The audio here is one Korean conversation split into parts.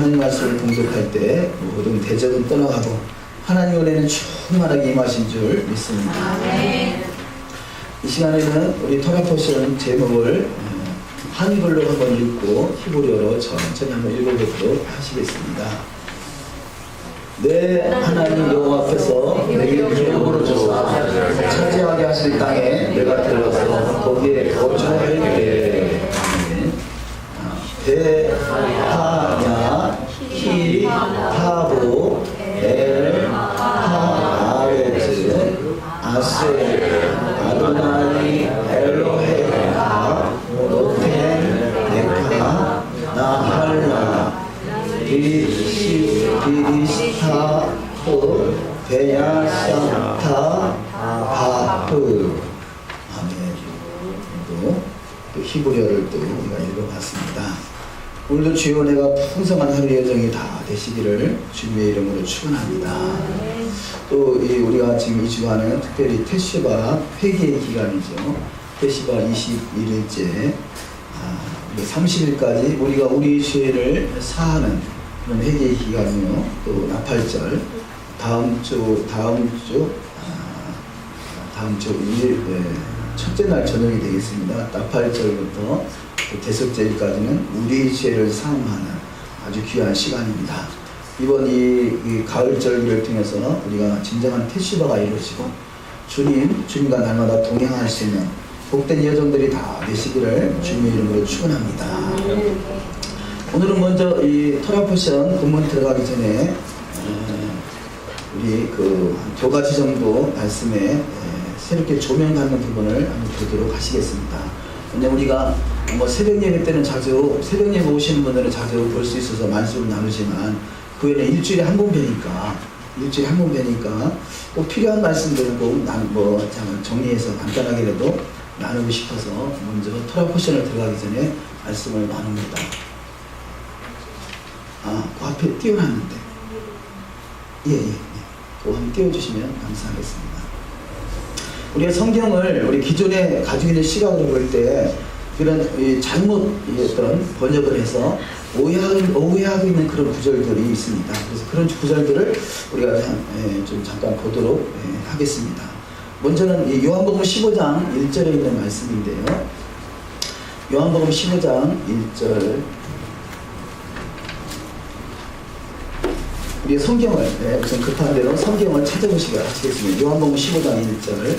하나님 말씀을 공독할 때 모든 대적은 떠나가고 하나님 은혜는 충만하게 임하신 줄 믿습니다. 이 시간에는 우리 토라포션 제목을 한글로 한번 읽고 히브리어로 천천히 한번 읽어보도록 하시겠습니다. 내 하나님 여호와 앞에서 내게 기업으로 주사 차지하게 하실 땅에 내가 들어서 거기에 거주할 때 대하냐 히타보 엘하아레즈 아세 아도나이 엘로헤가 노텐 네카 나할라 비리스타프 베야샤타 바프. 아멘. 또 히브리어를 또 우리가 읽어봤습니다. 오늘도 주의 은혜가 풍성한 하루 여정이 다 되시기를 주님의 이름으로 축원합니다. 또 우리가 지금 이 주간은 특별히 테시바 회개의 기간이죠. 테시바 21일째 30일까지 우리가 우리의 죄를 사하는 그런 회개의 기간이요. 또 나팔절 다음 주 첫째 날 저녁이 되겠습니다. 나팔절부터 대속절까지는 우리의 죄를 사함하는 아주 귀한 시간입니다. 이번 이 가을 절기를 통해서 우리가 진정한 테시바가 이루어지고 주님과 날마다 동행할 수 있는 복된 여정들이 다 되시기를 주님의 이름으로 축원합니다. 오늘은 먼저 이 토라포션 본문 들어가기 전에 우리 두 가지 정도 말씀에 새롭게 조명하는 부분을 한번 보도록 하시겠습니다. 왜냐면 우리가 새벽 예배 때는 자주 새벽 예배 오시는 분들은 자주 볼 수 있어서 말씀을 나누지만 그 외에는 일주일에 한 번 뵈니까 꼭 필요한 말씀들은 꼭 정리해서 간단하게라도 나누고 싶어서 먼저 토라포션을 들어가기 전에 말씀을 나눕니다. 그 앞에 띄워놨는데 그거 한번 띄워주시면 감사하겠습니다. 우리가 성경을 우리 기존에 가지고 있는 시각으로 볼 때 그런 잘못 어떤 번역을 해서 오해하고 있는 그런 구절들이 있습니다. 그래서 그런 구절들을 우리가 좀 잠깐 보도록 하겠습니다. 먼저는 요한복음 15장 1절에 있는 말씀인데요. 요한복음 15장 1절 우리 성경을 우선 급한 대로 성경을 찾아보시기 바라겠습니다. 요한복음 15장 1절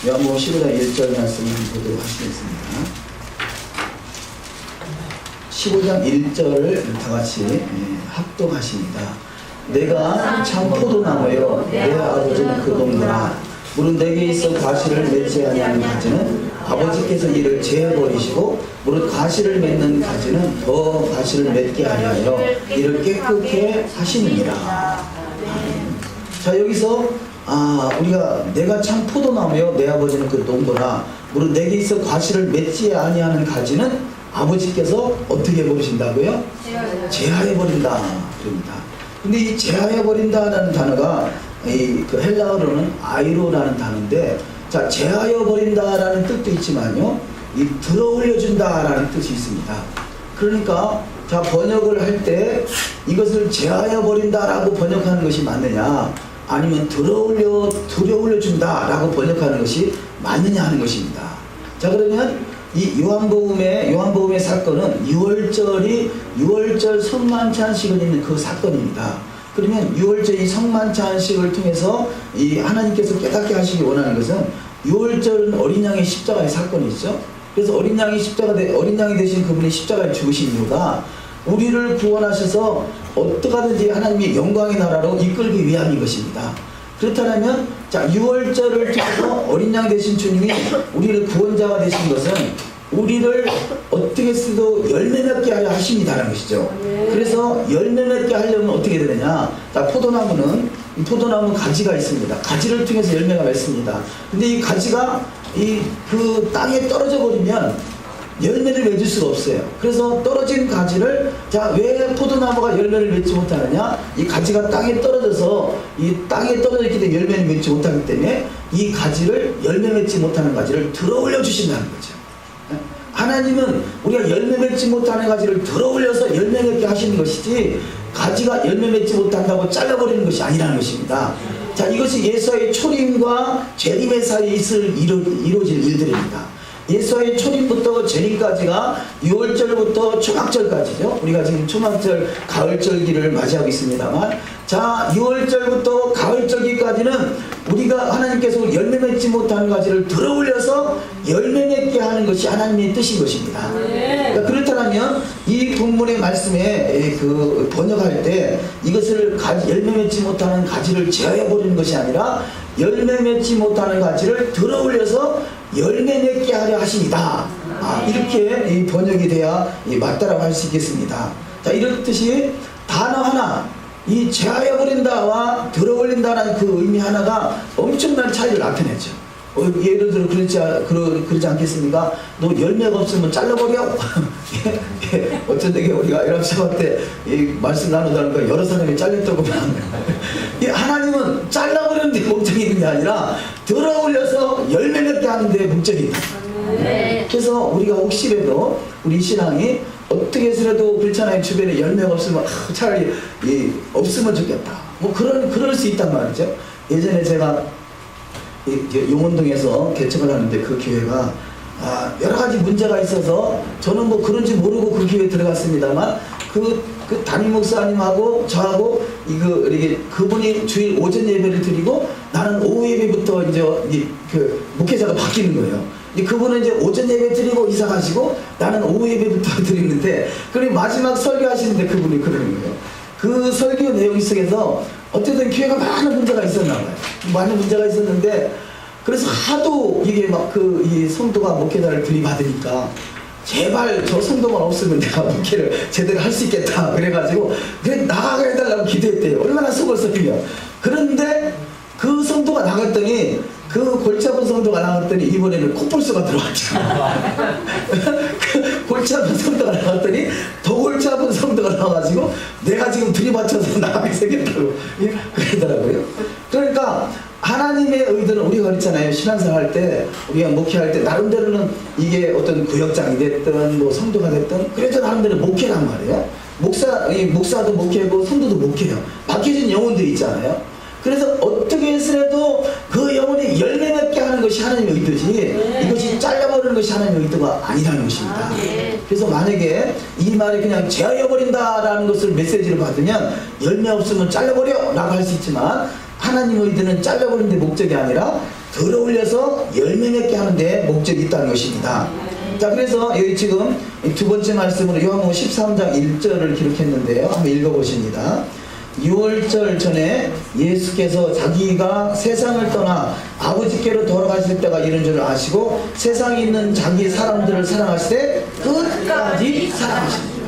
요한복음 15장 1절 말씀을 보도록 하시겠습니다. 15장 1절을 다같이 합독하십니다. 내가 참 포도나무요 내 아버지는 그 농부라. 무릇 내게 있어 과실을 맺지 아니하는 가지는 아버지께서 이를 제해버리시고 무릇 과실을 맺는 가지는 더 과실을 맺게 하려 이를 깨끗게 하시느니라. 자, 여기서 우리가 내가 참 포도나무요 내 아버지는 그 농부라. 무릇 내게 있어 과실을 맺지 아니하는 가지는 아버지께서 어떻게 해버리신다고요? 제하해버린다. 그럽니다. 근데 이 제하해버린다라는 단어가 그 헬라어로는 아이로라는 단어인데, 자, 제하여버린다라는 뜻도 있지만요, 이 들어올려준다라는 뜻이 있습니다. 그러니까, 자, 번역을 할 때 이것을 제하여버린다라고 번역하는 것이 맞느냐, 아니면 들어올려준다라고 번역하는 것이 맞느냐 하는 것입니다. 자, 그러면 이 요한복음의 사건은 6월절 성만찬식을 있는 그 사건입니다. 그러면 6월절 이 성만찬식을 통해서 이 하나님께서 깨닫게 하시기 원하는 것은 6월절은 어린 양의 십자가의 사건이죠. 그래서 어린 양이 되신 그분이 십자가에 죽으신 이유가 우리를 구원하셔서 어떻게 하든지 하나님의 영광의 나라로 이끌기 위함인 것입니다. 그렇다면 자, 6월절을 통해서 어린 양 되신 주님이 우리를 구원자가 되신 것은 우리를 어떻게 해서도 열매 맺게 하려 하십니다라는 것이죠. 그래서 열매 맺게 하려면 어떻게 되느냐? 자, 포도나무 가지가 있습니다. 가지를 통해서 열매가 맺습니다. 근데 이 가지가 그 땅에 떨어져 버리면 열매를 맺을 수가 없어요. 그래서 떨어진 가지를, 자, 왜 포도나무가 열매를 맺지 못하느냐? 이 가지가 땅에 떨어져서 이 땅에 떨어졌기 때문에 열매를 맺지 못하기 때문에 이 가지를, 열매 맺지 못하는 가지를 들어 올려 주신다는 거죠. 하나님은 우리가 열매 맺지 못하는 가지를 들어올려서 열매 맺게 하시는 것이지, 가지가 열매 맺지 못한다고 잘라버리는 것이 아니라는 것입니다. 자, 이것이 예수의 초림과 재림의 사이에 이루어질 일들입니다. 예수의 초림부터 재림까지가 6월절부터 초막절까지죠. 우리가 지금 초막절, 가을절기를 맞이하고 있습니다만, 자, 6월절부터 가을절기까지는 우리가 하나님께서 열매 맺지 못하는 가지를 들어올려서 열매 맺게 하는 것이 하나님의 뜻인 것입니다. 그러니까 그렇다면 이 본문의 말씀에 그 번역할 때 이것을 열매 맺지 못하는 가지를 제어해 버리는 것이 아니라 열매 맺지 못하는 가지를 들어올려서 열매 맺게 하려 하십니다. 이렇게 이 번역이 돼야 맞다라고 할 수 있겠습니다. 자, 이렇듯이 단어 하나, 이 제하여버린다와 들어올린다는 그 의미 하나가 엄청난 차이를 나타냈죠. 예를 들어 그러지 않겠습니까? 너 열매가 없으면 잘라버려. 어쩐 되게 우리가 에랍사바 때 말씀 나누다니까 여러 사람이 잘렸다고 하나님은 잘라버리는 데 목적이 있는 게 아니라 들어올려서 열매 맺게 하는 데 목적이 있다. 그래서 우리가 혹시라도 우리 신앙이 어떻게 해서라도 그렇잖아요. 주변에 열매가 없으면 차라리 없으면 좋겠다. 뭐 그럴 수 있단 말이죠. 예전에 제가 용원동에서 개척을 하는데 그 교회가 여러 가지 문제가 있어서 저는 뭐 그런지 모르고 그 교회에 들어갔습니다만 그 담임 목사님하고 저하고 그분이 주일 오전 예배를 드리고 나는 오후 예배부터 이제 그 목회자가 바뀌는 거예요. 그분은 이제 오전 예배 드리고 이사 가시고 나는 오후 예배부터 드리는데, 그리고 마지막 설교하시는데 그분이 그러는 거예요. 그 설교 내용 속에서 어쨌든 교회가 많은 문제가 있었나 봐요. 많은 문제가 있었는데, 그래서 하도 이게 막 이 성도가 목회자를 들이받으니까 제발 저 성도만 없으면 내가 목회를 제대로 할 수 있겠다 그래가지고 그래 나가게 해달라고 기도했대요. 얼마나 속을 썩히면. 그런데 그 성도가 나갔더니, 그 골치 아픈 성도가 나갔더니 이번에는 코뿔소가 들어왔죠. 그 골치 아픈 성도가 나갔더니 더 골치 아픈 성도가 나와가지고 내가 지금 들이받쳐서 나가게 생겼다고 그러더라고요. 그러니까 하나님의 의도는, 우리가 그랬잖아요. 신앙생활 할 때, 우리가 목회할 때 나름대로는 이게 어떤 구역장이 됐든 뭐 성도가 됐든 그래도 나름대로 목회란 말이에요. 목사도 목회고 성도도 목회해요. 박혀진 영혼들이 있잖아요. 그래서 어떻게 해서라도 그 영혼이 열매 맺게 하는 것이 하나님의 의도지, 이것이 잘라버리는 것이 하나님의 의도가 아니라는 것입니다. 그래서 만약에 이 말이 그냥 제하여버린다라는 것을 메시지를 받으면 열매 없으면 잘라버려 라고 할 수 있지만, 하나님의 의도는 잘라버리는 데 목적이 아니라 들어올려서 열매 맺게 하는 데 목적이 있다는 것입니다. 자, 그래서 여기 지금 두 번째 말씀으로 요한복음 13장 1절을 기록했는데요. 한번 읽어보십니다. 6월절 전에 예수께서 자기가 세상을 떠나 아버지께로 돌아가실 때가 이른 줄 아시고 세상에 있는 자기 사람들을 사랑하시되 끝까지 사랑하십니다.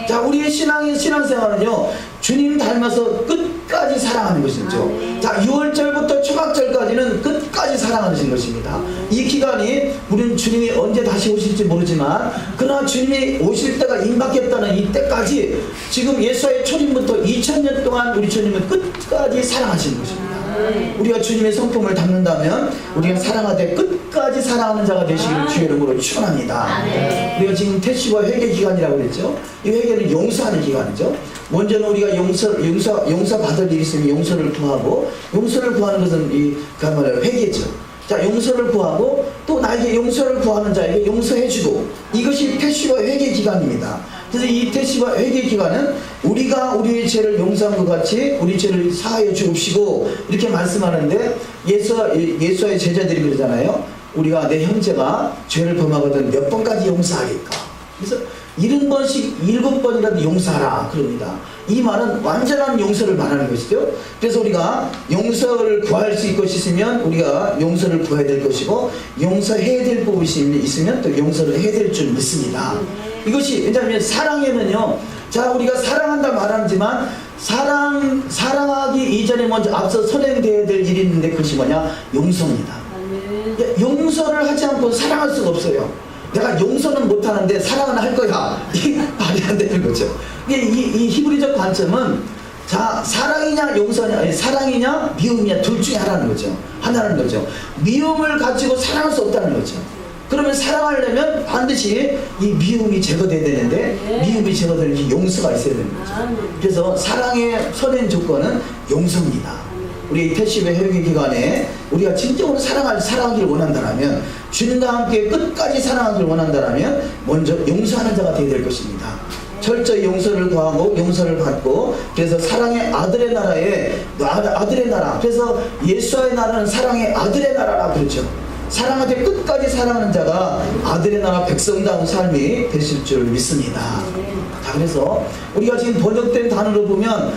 자, 우리의 신앙생활은요, 주님 닮아서 끝까지 사랑하는 것이죠. 자, 6월절부터 초막절까지는 끝까지 사랑하는 것입니다. 이 기간이 우리는 주님이 언제 다시 오실지 모르지만, 그러나 주님이 오실 때가 임박했다는 이 때까지 지금 예수의 초림부터 2000년 동안 우리 주님은 끝까지 사랑하시는 것입니다. 우리가 주님의 성품을 담는다면 우리가 사랑하되 끝까지 사랑하는 자가 되시기를 주의 이름으로 축원합니다. 우리가 지금 퇴시와 회개 기간이라고 그랬죠. 이 회개는 용서하는 기간이죠. 먼저는 우리가 용서 받을 일이 있으면 용서를 구하고, 용서를 구하는 것은 그야말로 회개죠. 자, 용서를 구하고 또 나에게 용서를 구하는 자에게 용서해주고, 이것이 퇴시와 회개 기간입니다. 그래서 이 퇴시와 회개 기간은 우리가 우리의 죄를 용서한 것 같이 우리 죄를 사하여 주옵시고 이렇게 말씀하는데, 예수의 제자들이 그러잖아요. 우리가 내 형제가 죄를 범하거든 몇 번까지 용서하겠까. 그래서 70번씩 7번이라도 용서하라 그럽니다. 이 말은 완전한 용서를 말하는 것이죠. 그래서 우리가 용서를 구할 수 있으면 우리가 용서를 구해야 될 것이고, 용서해야 될 부분이 있으면 또 용서를 해야 될 줄 믿습니다. 이것이 왜냐하면 사랑에는요, 자, 우리가 사랑한다 말하지만 사랑하기 이전에 먼저 앞서 선행되어야 될 일이 있는데 그것이 뭐냐? 용서입니다. 용서를 하지 않고 사랑할 수가 없어요. 내가 용서는 못하는데 사랑은 할 거야. 이게 말이 안 되는 거죠. 이 히브리적 관점은, 자, 사랑이냐 용서냐, 아니, 사랑이냐 미움이냐 둘 중에 하나는 거죠. 미움을 가지고 사랑할 수 없다는 거죠. 그러면 사랑하려면 반드시 이 미움이 제거돼야 되는데 미움이 제거되는 용서가 있어야 되는 거죠. 그래서 사랑의 선행 조건은 용서입니다. 우리 태시의 회개 기간에 우리가 진정으로 사랑하기를 원한다면, 주님과 함께 끝까지 사랑하기를 원한다면 먼저 용서하는 자가 되어야 될 것입니다. 철저히 용서를 구하고 용서를 받고, 그래서 사랑의 아들의 나라에 아들의 나라, 그래서 예수와의 나라는 사랑의 아들의 나라라 그러죠. 사랑하되 끝까지 사랑하는 자가 아들의 나라 백성다운 삶이 되실 줄 믿습니다. 자, 그래서 우리가 지금 번역된 단어로 보면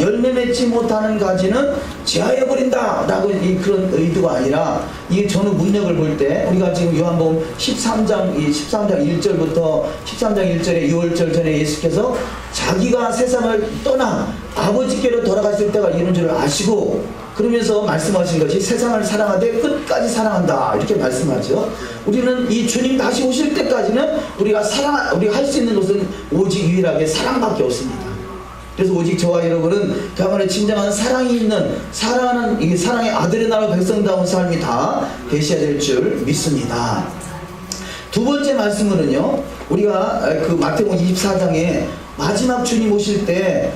열매 맺지 못하는 가지는 제하여 버린다 라고 그런 의도가 아니라, 이 전후 문맥을 볼 때 우리가 지금 요한복음 13장 1절부터 13장 1절에 6월절 전에 예수께서 자기가 세상을 떠나 아버지께로 돌아가실 때가 이런 줄 아시고, 그러면서 말씀하신 것이 세상을 사랑하되 끝까지 사랑한다 이렇게 말씀하죠. 우리는 이 주님 다시 오실 때까지는 우리가 할 수 있는 것은 오직 유일하게 사랑밖에 없습니다. 그래서 오직 저와 여러분은 그야말로 진정한 사랑이 있는 사랑하는 이 사랑의 아들의 나라 백성다운 삶이 다 되셔야 될 줄 믿습니다. 두 번째 말씀으로는요, 우리가 그 마태복음 24장에 마지막 주님 오실 때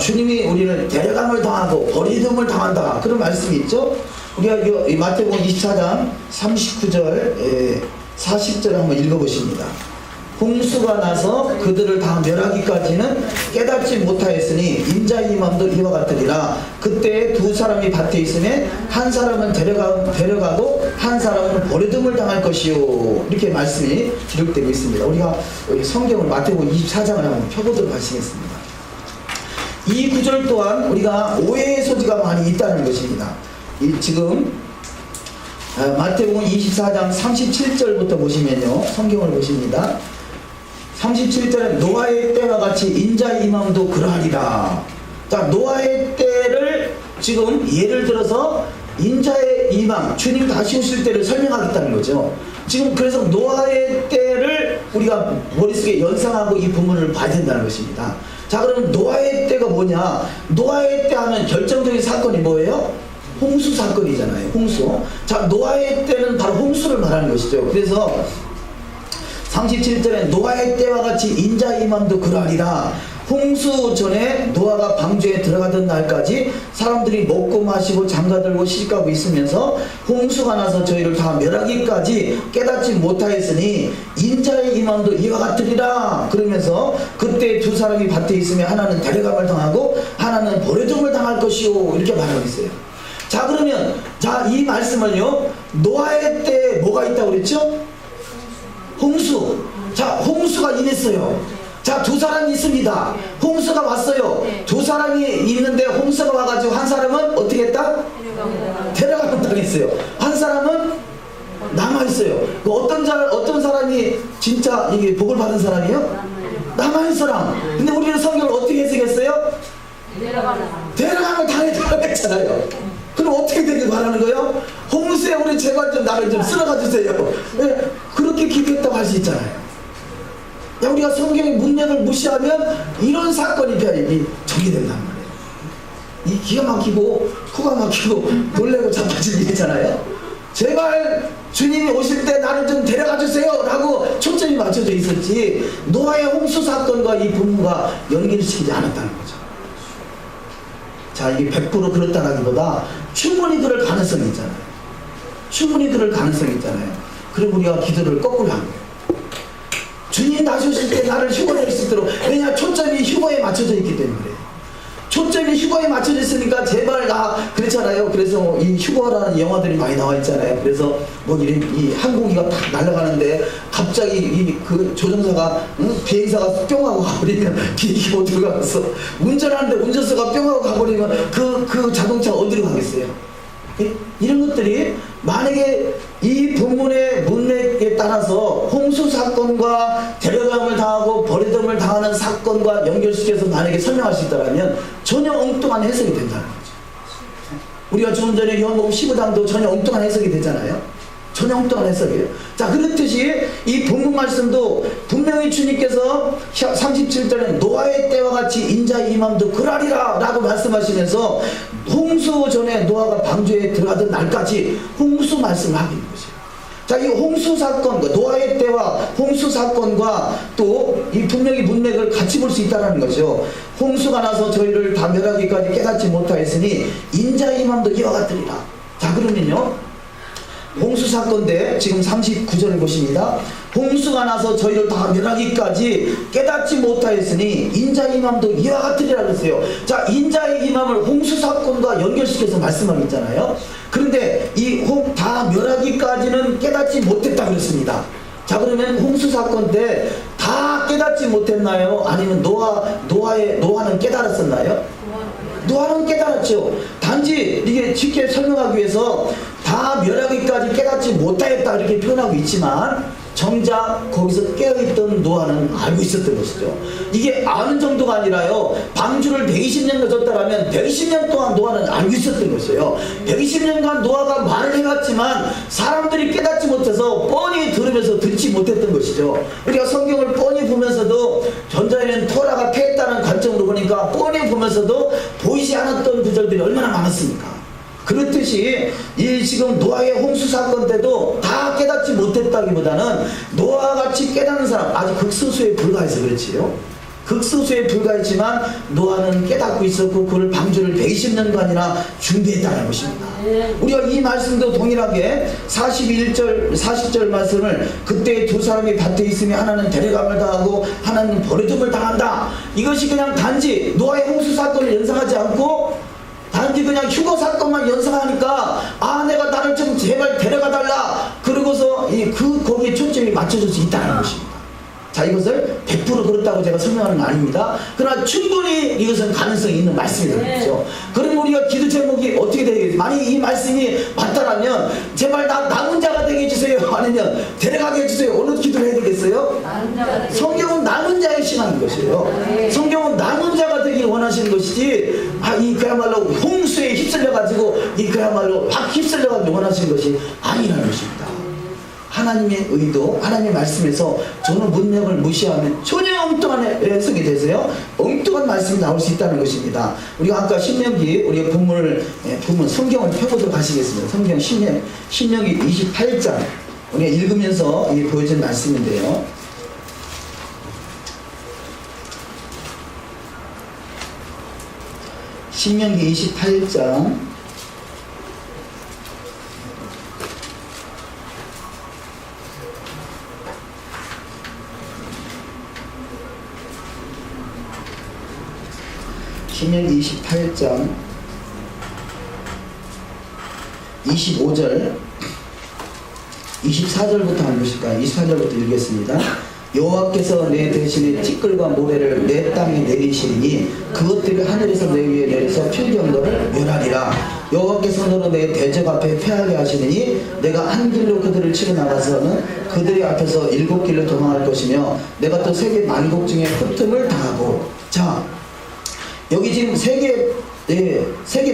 주님이 우리를 데려감을 당하고 버리됨을 당한다 그런 말씀이 있죠. 우리가 이 마태복음 24장 39절 40절 한번 읽어보십니다. 홍수가 나서 그들을 다 멸하기까지는 깨닫지 못하였으니 인자의 임함도 이와 같으리라. 그때 두 사람이 밭에 있으면 한 사람은 데려가고 한 사람은 버려둠을 당할 것이요, 이렇게 말씀이 기록되고 있습니다. 우리가 성경을 마태복음 24장을 한번 펴보도록 하시겠습니다. 이 구절 또한 우리가 오해의 소지가 많이 있다는 것입니다. 지금 마태복음 24장 37절부터 보시면요, 성경을 보십니다. 37절에 노아의 때와 같이 인자의 임함도 그러하리라. 자, 노아의 때를 지금 예를 들어서 인자의 임함, 주님 다시 오실 때를 설명하겠다는 거죠. 지금 그래서 노아의 때를 우리가 머릿속에 연상하고 이 부분을 봐야 된다는 것입니다. 자, 그러면 노아의 때가 뭐냐? 노아의 때 하면 결정적인 사건이 뭐예요? 홍수 사건이잖아요. 홍수. 자, 노아의 때는 바로 홍수를 말하는 것이죠. 그래서 37절에 노아의 때와 같이 인자의 임함도 그러하리라. 홍수 전에 노아가 방주에 들어가던 날까지 사람들이 먹고 마시고 장가들고 시집가고 있으면서 홍수가 나서 저희를 다 멸하기까지 깨닫지 못하였으니 인자의 임함도 이와 같으리라. 그러면서 그때 두 사람이 밭에 있으면 하나는 데려감을 당하고 하나는 버려둠을 당할 것이요, 이렇게 말하고 있어요. 자, 그러면 이 말씀을요, 노아의 때 뭐가 있다고 그랬죠? 홍수. 자, 홍수가 임했어요. 자, 두 사람이 있습니다. 홍수가 왔어요. 두 사람이 있는데 홍수가 와가지고 한 사람은 어떻게 했다? 데려가면 당했어요. 한 사람은 남아있어요. 어떤 사람이 진짜 이게 복을 받은 사람이에요? 남아있는 사람. 근데 우리는 성경을 어떻게 해석했어요? 데려가면 당했다고 했잖아요. 그럼 어떻게 되길 바라는 거예요? 홍수에 우리 제발 좀 나를 좀 쓸어가 주세요. 네, 그렇게 기도했다고 할 수 있잖아요. 우리가 성경의 문맥을 무시하면 이런 사건이 전개된단 말이에요. 이 기가 막히고 코가 막히고 놀래고 자빠질 일이잖아요. 제발 주님이 오실 때 나를 좀 데려가 주세요 라고 초점이 맞춰져 있었지, 노아의 홍수 사건과 이 부분과 연결시키지 않았다는 거죠. 자, 이게 100% 그렇다라기보다 충분히 그럴 가능성이 있잖아요. 충분히 그럴 가능성이 있잖아요. 그럼 우리가 기도를 거꾸로 한 거예요. 주님 다시 오실 때 나를 휴거할 수 있도록. 왜냐, 초점이 휴거에 맞춰져 있기 때문에 그래요. 초점이 휴거에 맞춰져 있으니까 제발 그렇잖아요. 그래서 이 휴거라는 영화들이 많이 나와 있잖아요. 그래서 이 항공기가 탁 날아가는데 갑자기 그 조종사가 비행사가 뿅 하고 가버리면 비행기 못 들어가서, 운전하는데 운전수가 뿅 하고 가버리면 그 자동차가 어디로 가겠어요? 이런 것들이 만약에 이 본문의 문맥에 따라서 홍수 사건과 데려감을 당하고 버리됨을 당하는 사건과 연결시켜서 만약에 설명할 수 있다면 전혀 엉뚱한 해석이 된다는 거죠. 우리가 조금 전에 요한복음 15장도 전혀 엉뚱한 해석이 되잖아요. 전혀 엉뚱한 해석이에요. 자, 그렇듯이 이 본문 말씀도 분명히 주님께서 37절에 노아의 때와 같이 인자의 임함도 그러하리라 라고 말씀하시면서 홍수 전에 노아가 방주에 들어가던 날까지 홍수 말씀을 하고 있는 거죠. 자, 이 홍수 사건과 노아의 때와 홍수 사건과 또 이 분명히 문맥을 같이 볼 수 있다는 거죠. 홍수가 나서 저희를 다 멸하기까지 깨닫지 못하였으니 인자의 임함도 이와 같으리라. 자, 그러면요, 홍수 사건 때 지금 39절을 보십니다. 홍수가 나서 저희를 다 멸하기까지 깨닫지 못하였으니 인자의 임함도 이와 같으리라 그랬어요. 자, 인자의 임함을 홍수 사건과 연결시켜서 말씀하고 있잖아요. 그런데 이 다 멸하기까지는 깨닫지 못했다 그랬습니다. 자, 그러면 홍수 사건 때 다 깨닫지 못했나요? 아니면 노아는 깨달았었나요? 노아는 깨달았죠. 단지 이게 쉽게 설명하기 위해서 다 멸하기까지 깨닫지 못하였다 이렇게 표현하고 있지만 정작 거기서 깨어있던 노아는 알고 있었던 것이죠. 이게 아는 정도가 아니라요, 방주를 120년 가졌다라면 120년 동안 노아는 알고 있었던 것이에요. 120년간 노아가 말을 해왔지만 사람들이 깨닫지 못해서 뻔히 들으면서 듣지 못했던 것이죠. 우리가 성경을 뻔히 보면서도 전자에는 토라가 패했다는 관점으로 보니까 뻔히 보면서도 보이지 않았던 구절들이 얼마나 많았습니까? 그렇듯이 이 지금 노아의 홍수 사건 때도 다 깨닫지 못했다기보다는 노아같이 깨닫는 사람 아주 극소수에 불과해서 그렇지요. 극소수에 불과했지만 노아는 깨닫고 있었고 그를 방주를 120년간이나 준비했다는 것입니다. 우리가 이 말씀도 동일하게 40절 말씀을 그때 두 사람이 밭에 있으며 하나는 데려감을 당하고 하나는 버려둠을 당한다. 이것이 그냥 단지 노아의 홍수 사건을 연상하지 않고 단지 그냥 휴거 사건만 연상하니까 내가 나를 좀 제발 데려가 달라 그러고서 거기에 초점이 맞춰질 수 있다는 것입니다. 자, 이것을 100% 그렇다고 제가 설명하는 건 아닙니다. 그러나 충분히 이것은 가능성이 있는 말씀이 되겠죠. 그럼 우리가 기도 제목이 어떻게 되겠어요? 만약 이 말씀이 맞다라면 제발 나 남은 자가 되게 해주세요, 아니면 데려가게 해주세요, 어느 기도를 해야 되겠어요? 성경은 남은 자의 신앙인 것이에요. 성경은 남은 자가 되길 원하시는 것이지 그야말로 홍수에 휩쓸려가지고 그야말로 확 휩쓸려가지고 원하시는 것이 아니라는 것입니다. 하나님의 의도, 하나님의 말씀에서 저는 문맥을 무시하면 전혀 엉뚱한 해석이 되세요. 엉뚱한 말씀이 나올 수 있다는 것입니다. 우리가 아까 신명기 우리가 본문 성경을 펴보도록 하시겠습니다. 성경 신명기 28장 우리가 읽으면서 보여준 말씀인데요. 신명기 28장 신명기 28장 25절 24절부터 한번 보실까요? 24절부터 읽겠습니다. 여호와께서 내 대신에 티끌과 모래를 내 땅에 내리시리니 그것들이 하늘에서 내 위에 내려서 필경도를 멸하리라. 여호와께서 너로 내 대적 앞에 패하게 하시느니 내가 한 길로 그들을 치러 나가서는 그들의 앞에서 7길로 도망할 것이며 내가 또 세계 만국 중에 흩음을 당하고. 자, 여기 지금 세계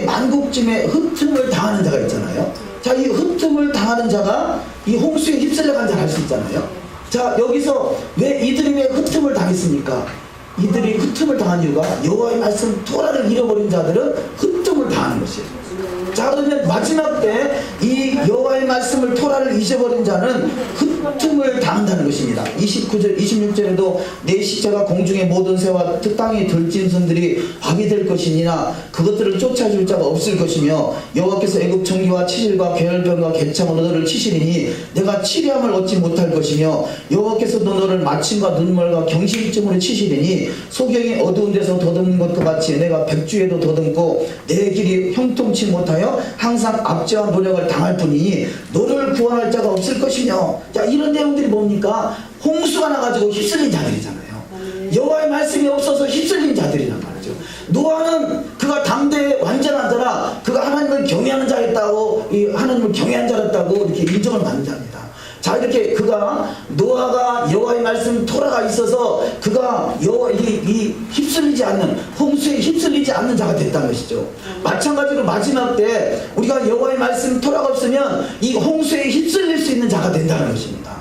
만국쯤에 흩음을 당하는 자가 있잖아요. 자, 이 흩음을 당하는 자가 이 홍수에 휩쓸려간 자를 알 수 있잖아요. 자, 여기서 이들이 왜 흩음을 당했습니까? 이들이 흩음을 당한 이유가 여호와의 말씀 토라를 잃어버린 자들은 흩음을 당하는 것이에요. 자, 그러면 마지막 때 이 여호와의 말씀을 토라를 잊어버린 자는 흩음을 당한다는 것입니다. 29절 26절에도 내 십자가 공중의 모든 새와 땅의 들짐승들이 밥이 될 것이니나 그것들을 쫓아줄 자가 없을 것이며 여호와께서 애굽 청기와 치질과 계열병과 개창으로 너를 치시리니 내가 치료함을 얻지 못할 것이며 여호와께서 너를 마침과 눈물과 경실증으로 치시리니 소경이 어두운 데서 더듬는 것과 같이 내가 백주에도 더듬고 내 길이 형통치 못하여 항상 압제와 노력을 당할 뿐이니 너를 구원할 자가 없을 것이며. 자, 이런 내용들이 뭡니까? 홍수가 나가지고 휩쓸린 자들이잖아요. 여호와의 말씀이 없어서 휩쓸린 자들이란 말이죠. 노아는 그가 당대의 완전한 자라 그가 하나님을 경외하는 자였다고 하나님을 경외한 자였다고 이렇게 인정을 받는 자입니다. 자, 이렇게 노아가 여호와의 말씀 토라가 있어서 그가 이 휩쓸리지 않는 홍수에 휩쓸리지 않는 자가 됐다는 것이죠. 마찬가지로 마지막 때 우리가 여호와의 말씀 토라가 없으면 이 홍수에 휩쓸릴 수 있는 자가 된다는 것입니다.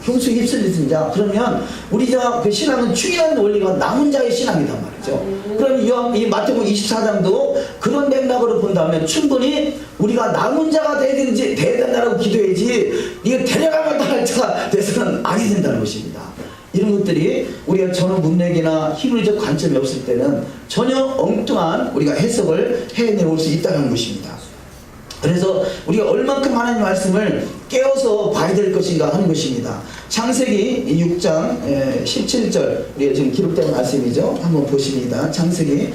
홍수에 휩쓸리는 자. 그러면 우리가 그 신앙은 충이하는 원리가 남은 자의 신앙이란 말이죠. 그럼 이 마태복음 24장도 그런 맥락으로 본다면 충분히 우리가 남은 자가 돼야 된다고 기도해야지 이게 데려가면 당할 자가 돼서는 아니 된다는 것입니다. 이런 것들이 우리가 전후 문맥이나 히브리적 관점이 없을 때는 전혀 엉뚱한 우리가 해석을 해내올 수 있다는 것입니다. 그래서 우리가 얼만큼 하나님 말씀을 깨워서 봐야 될 것인가 하는 것입니다. 창세기 6장 17절 우리가 지금 기록된 말씀이죠. 한번 보십니다. 창세기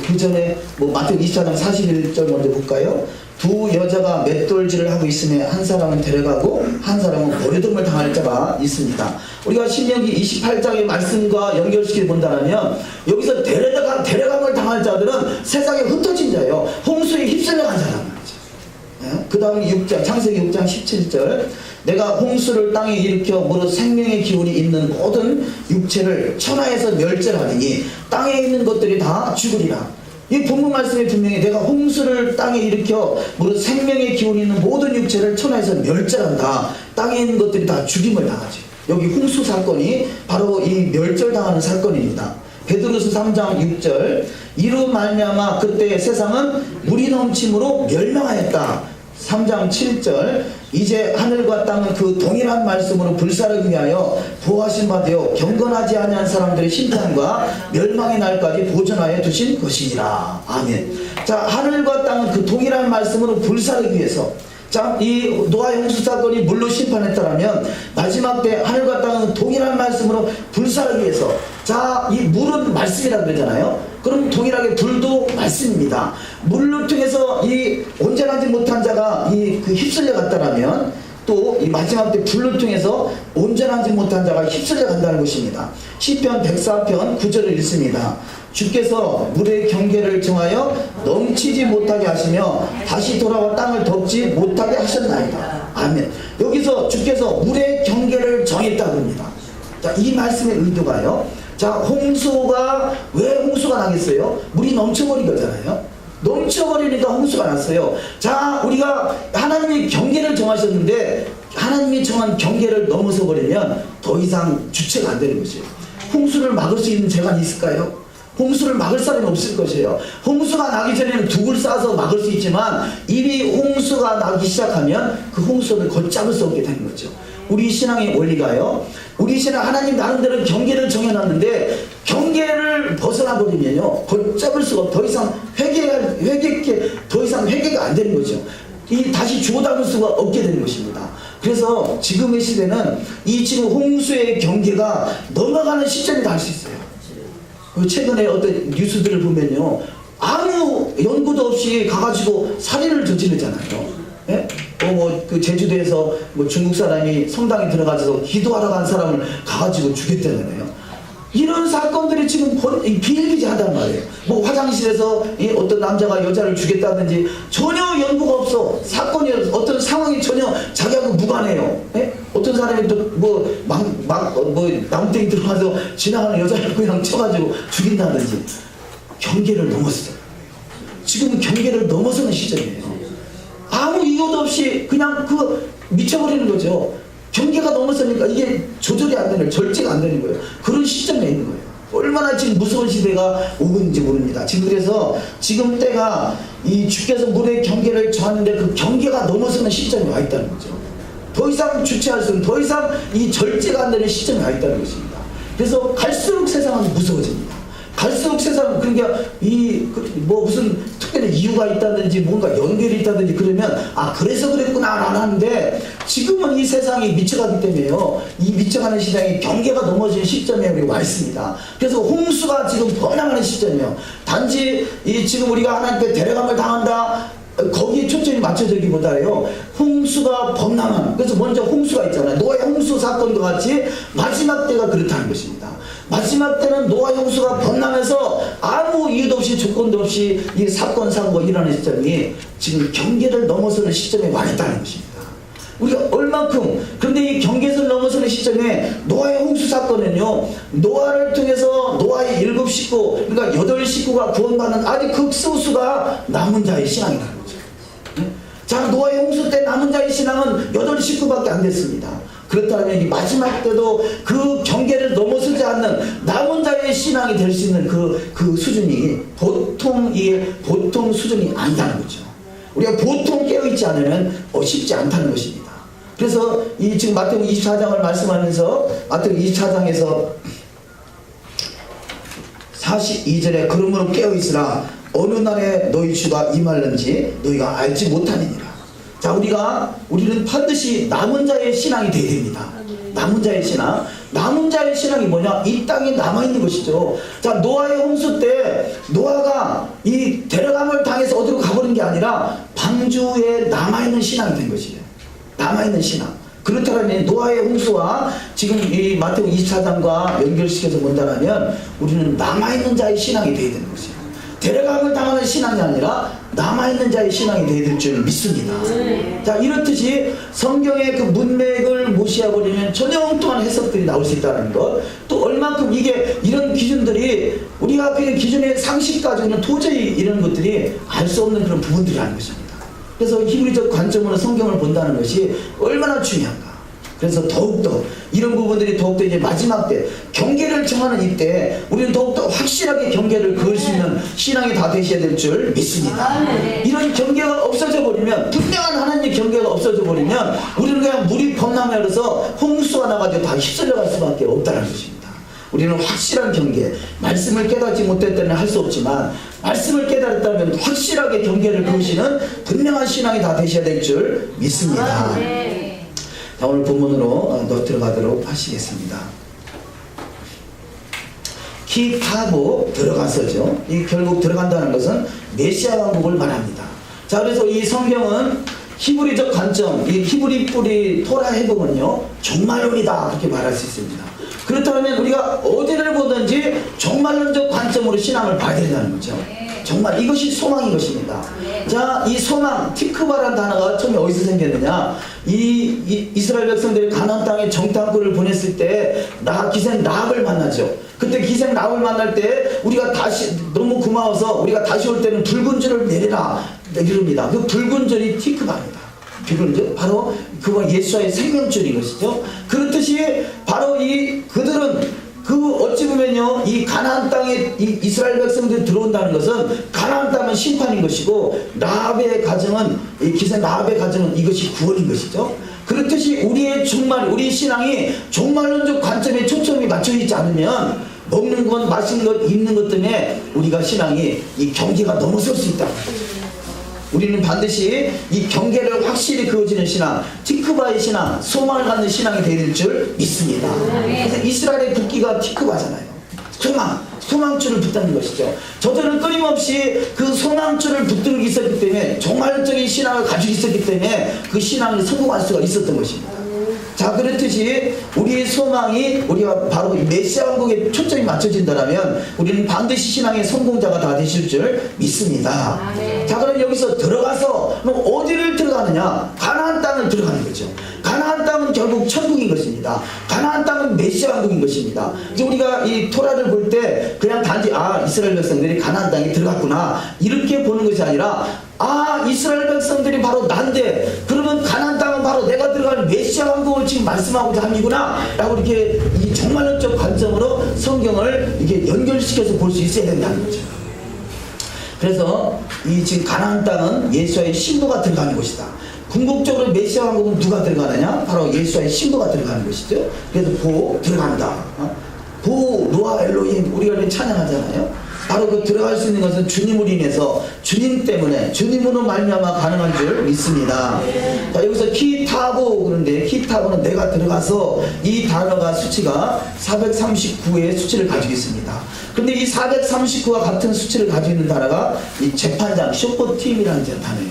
그 전에 마태복음 24장 41절 먼저 볼까요? 두 여자가 맷돌질을 하고 있으며 한 사람은 데려가고 한 사람은 버려둠을 당할 자가 있습니다. 우리가 신명기 28장의 말씀과 연결시켜 본다면 여기서 데려감을 당할 자들은 세상에 흩어진 자예요. 홍수에 휩쓸려간 자란 말이죠. 그 다음에 창세기 6장 17절 내가 홍수를 땅에 일으켜 무릇 생명의 기운이 있는 모든 육체를 천하에서 멸절하리니 땅에 있는 것들이 다 죽으리라. 이 본문 말씀에 분명히 내가 홍수를 땅에 일으켜 무릇 생명의 기운이 있는 모든 육체를 천하에서 멸절한다. 땅에 있는 것들이 다 죽임을 당하지. 여기 홍수 사건이 바로 이 멸절당하는 사건입니다. 베드로서 3장 6절 이로 말미암아 그때 세상은 물이 넘침으로 멸망하였다. 3장 7절 이제 하늘과 땅은 그 동일한 말씀으로 불사르기 위하여 보호하신 바 되어 경건하지 아니한 사람들의 심판과 멸망의 날까지 보존하여 두신 것이니라. 아멘. 자, 하늘과 땅은 그 동일한 말씀으로 불사르기 위해서 자, 이 노아의 홍수 사건이 물로 심판했다라면 마지막 때 하늘과 땅은 동일한 말씀으로 불사르기 위해서 자, 이 물은 말씀이라고 그러잖아요. 그럼 동일하게 불도 말씀입니다. 물로 통해서 이 온전하지 못한 자가 그 휩쓸려 갔다라면 또 이 마지막 때 불로 통해서 온전하지 못한 자가 휩쓸려 간다는 것입니다. 시편 104편 9절을 읽습니다. 주께서 물의 경계를 정하여 넘치지 못하게 하시며 다시 돌아와 땅을 덮지 못하게 하셨나이다. 아멘. 여기서 주께서 물의 경계를 정했다고 합니다. 자, 이 말씀의 의도가요. 자, 홍수가 왜 홍수가 나겠어요? 물이 넘쳐버린 거잖아요. 넘쳐버리니까 홍수가 났어요. 자, 우리가 하나님이 경계를 정하셨는데 하나님이 정한 경계를 넘어서 버리면 더 이상 주체가 안 되는 것이에요. 홍수를 막을 수 있는 재간이 있을까요? 홍수를 막을 사람이 없을 것이에요. 홍수가 나기 전에는 둑을 싸서 막을 수 있지만 이미 홍수가 나기 시작하면 그 홍수를 걷잡을 수 없게 되는 거죠. 우리 신앙의 원리가요. 우리 신앙 하나님 나름대로 경계를 정해놨는데 경계를 벗어나버리면요. 걷잡을 수가 더 이상 더 이상 회개가 안 되는 거죠. 이 다시 주워담을 수가 없게 되는 것입니다. 그래서 지금의 시대는 이 지금 홍수의 경계가 넘어가는 시점이다 할 수 있어요. 최근에 어떤 뉴스들을 보면요. 아무 연구도 없이 가가지고 살인을 저지르잖아요. 예? 그 제주도에서 중국 사람이 성당에 들어가서 기도하러 간 사람을 가가지고 죽였다잖아요. 이런 사건들이 지금 비일비재하단 말이에요. 화장실에서 어떤 남자가 여자를 죽였다든지 전혀 연구가 없어. 사건이 어떤 상황이 전혀 자기하고 무관해요. 예? 어떤 사람이 또 나무땡이 들어가서 지나가는 여자를 그냥 쳐가지고 죽인다든지. 경계를 넘었어. 지금은 경계를 넘어서는 시점이에요. 아무 이유도 없이 그냥 미쳐버리는 거죠. 경계가 넘어서니까 이게 조절이 안 되는 거예요. 절제가 안 되는 거예요. 그런 시점에 있는 거예요. 얼마나 지금 무서운 시대가 오고 있는지 모릅니다. 지금 그래서 지금 때가 이 주께서 물의 경계를 정하는데 그 경계가 넘어서는 시점에 와 있다는 거죠. 더 이상 주체할 수 없는, 더 이상 이 절제가 안 되는 시점에 와 있다는 것입니다. 그래서 갈수록 세상은 무서워집니다. 갈수록 세상은 그러니까 무슨 특별한 이유가 있다든지 뭔가 연결이 있다든지 그러면 그래서 그랬구나 라는 하는데 지금은 이 세상이 미쳐가기 때문에요. 이 미쳐가는 시장이 경계가 넘어지는 시점에 우리가 와 있습니다. 그래서 홍수가 지금 번화하는 시점이에요. 단지 지금 우리가 하나님께 데려감을 당한다. 거기에 초점이 맞춰지기보다요. 홍수가 범람한 그래서 먼저 홍수가 있잖아요. 노아의 홍수 사건과 같이 마지막 때가 그렇다는 것입니다. 마지막 때는 노아의 홍수가 범람해서 아무 이유도 없이 조건도 없이 이 사건 사고가 일어나는 시점이 지금 경계를 넘어서는 시점에 와 있다는 것입니다. 우리가 얼만큼 그런데 이 경계선을 넘어서는 시점에 노아의 홍수 사건은요. 노아를 통해서 노아의 7 식구 그러니까 8 식구가 구원받는 아주 극소수가 남은 자의 신앙이라는 거죠. 자, 노아의 홍수 때 남은 자의 신앙은 8 식구밖에 안 됐습니다. 그렇다면 이 마지막 때도 그 경계를 넘어서지 않는 남은 자의 신앙이 될 수 있는 그 수준이 보통 수준이 아니라는 거죠. 우리가 보통 깨어있지 않으면 쉽지 않다는 것입니다. 그래서 이 지금 마태복음 24장을 말씀하면서 마태복음 24장에서 42절에 그러므로 깨어있으라 어느 날에 너희 주가 임할는지 너희가 알지 못하느니라. 자, 우리는 반드시 남은 자의 신앙이 되어야 됩니다. 남은 자의 신앙. 남은 자의 신앙이 뭐냐? 이 땅에 남아있는 것이죠. 자, 노아의 홍수 때 노아가 이 데려감을 당해서 어디로 가버린 게 아니라 방주에 남아있는 신앙이 된 것이에요. 남아있는 신앙. 그렇다면 노아의 홍수와 지금 이 마태복음 24장과 연결시켜서 본다면 우리는 남아있는 자의 신앙이 되어야 되는 것이에요. 데려감을 당하는 신앙이 아니라 남아있는 자의 신앙이 되어야 될 줄 믿습니다. 자, 이렇듯이 성경의 그 문맥을 무시해버리면 전형통한 해석들이 나올 수 있다는 것, 또 얼만큼 이런 기준들이 우리가 그냥 기존의 상식 가지고는 도저히 이런 것들이 알 수 없는 그런 부분들이라는 것입니다. 그래서 히브리적 관점으로 성경을 본다는 것이 얼마나 중요한가. 그래서 더욱더 이런 부분들이 더욱더 이제 마지막 때 경계를 정하는 이때 우리는 더욱더 확실하게 경계를 그을 수 있는 신앙이 다 되셔야 될 줄 믿습니다. 이런 경계가 없어져 버리면, 분명한 하나님의 경계가 없어져 버리면 우리는 그냥 물이 범람에 흘러서 홍수가 나가지고 다 휩쓸려 갈 수밖에 없다는 것입니다. 우리는 확실한 경계, 말씀을 깨닫지 못했다면 할 수 없지만 말씀을 깨달았다면 확실하게 경계를 그으시는 분명한 신앙이 다 되셔야 될 줄 믿습니다. 자, 오늘 본문으로 들어가도록 하시겠습니다. 키 타고 들어가서죠. 결국 들어간다는 것은 메시아 왕국을 말합니다. 자, 그래서 이 성경은 히브리적 관점, 이 히브리 뿌리 토라 해석은요 종말론이다 그렇게 말할 수 있습니다. 그렇다면 우리가 어디를 보든지 종말론적 관점으로 신앙을 봐야 된다는 거죠. 정말 이것이 소망인 것입니다. 자, 이 소망, 티크바라는 단어가 처음에 어디서 생겼느냐? 이스라엘 백성들이 가나안 땅에 정탐꾼을 보냈을 때 기생 라합을 만나죠. 그때 기생 라합을 만날 때 우리가 다시 너무 고마워서 우리가 다시 올 때는 붉은 줄을 내리라 이럽니다. 그 붉은 줄이 티크바입니다. 바로 그건 예수와의 생명줄인 것이죠. 그렇듯이 바로 그들은 어찌 보면요, 이 가나안 땅에 이 이스라엘 백성들이 들어온다는 것은 가나안 땅은 심판인 것이고 라합의 가정은 이 기생 라합의 가정은 이것이 구원인 것이죠. 그렇듯이 우리 신앙이 종말론적 관점에 초점이 맞춰 있지 않으면 먹는 것, 마시는 것, 입는 것 때문에 우리가 신앙이 이 경계가 넘어설 수 있다. 우리는 반드시 이 경계를 확실히 그어지는 신앙, 티크바의 신앙, 소망을 갖는 신앙이 되는 줄 믿습니다. 그래서 이스라엘의 국기가 티크바잖아요. 소망줄을 붙드는 것이죠. 저들은 끊임없이 그 소망줄을 붙들고 있었기 때문에 종말적인 신앙을 가지고 있었기 때문에 그 신앙을 성공할 수가 있었던 것입니다. 자, 그렇듯이 우리의 소망이 우리가 바로 메시아 왕국에 초점이 맞춰진다면 우리는 반드시 신앙의 성공자가 다 되실 줄 믿습니다. 자, 그럼 여기서 들어가서 어디를 들어가느냐? 가나안 땅을 들어가는 거죠. 가나안 땅은 결국 천국인 것입니다. 가나안 땅은 메시아 왕국인 것입니다. 이제 우리가 이 토라를 볼 때 그냥 단지 이스라엘 백성들이 가나안 땅에 들어갔구나 이렇게 보는 것이 아니라 이스라엘 백성들이 바로 난데 그러면 가나안 땅은 바로 내가 들어갈 메시아 왕국을 지금 말씀하고자 함이구나 라고 이렇게 이 종말론적 관점으로 성경을 이렇게 연결시켜서 볼 수 있어야 된다는 거죠. 그래서 이 지금 가나안 땅은 예수와의 신부가 들어가는 곳이다. 궁극적으로 메시아 왕국은 누가 들어가느냐? 바로 예수와의 신부가 들어가는 것이죠. 그래서 들어간다. 루아 엘로힘 우리가 이렇게 찬양하잖아요. 바로 그 들어갈 수 있는 것은 주님으로 인해서 주님 때문에 주님으로 말미암아 가능한 줄 믿습니다. 자, 여기서 키타보 그런데 키타보는 내가 들어가서 이 단어가 수치가 439의 수치를 가지고 있습니다. 그런데 이 439와 같은 수치를 가지고 있는 단어가 이 재판장 쇼포팀이라는 단어예요.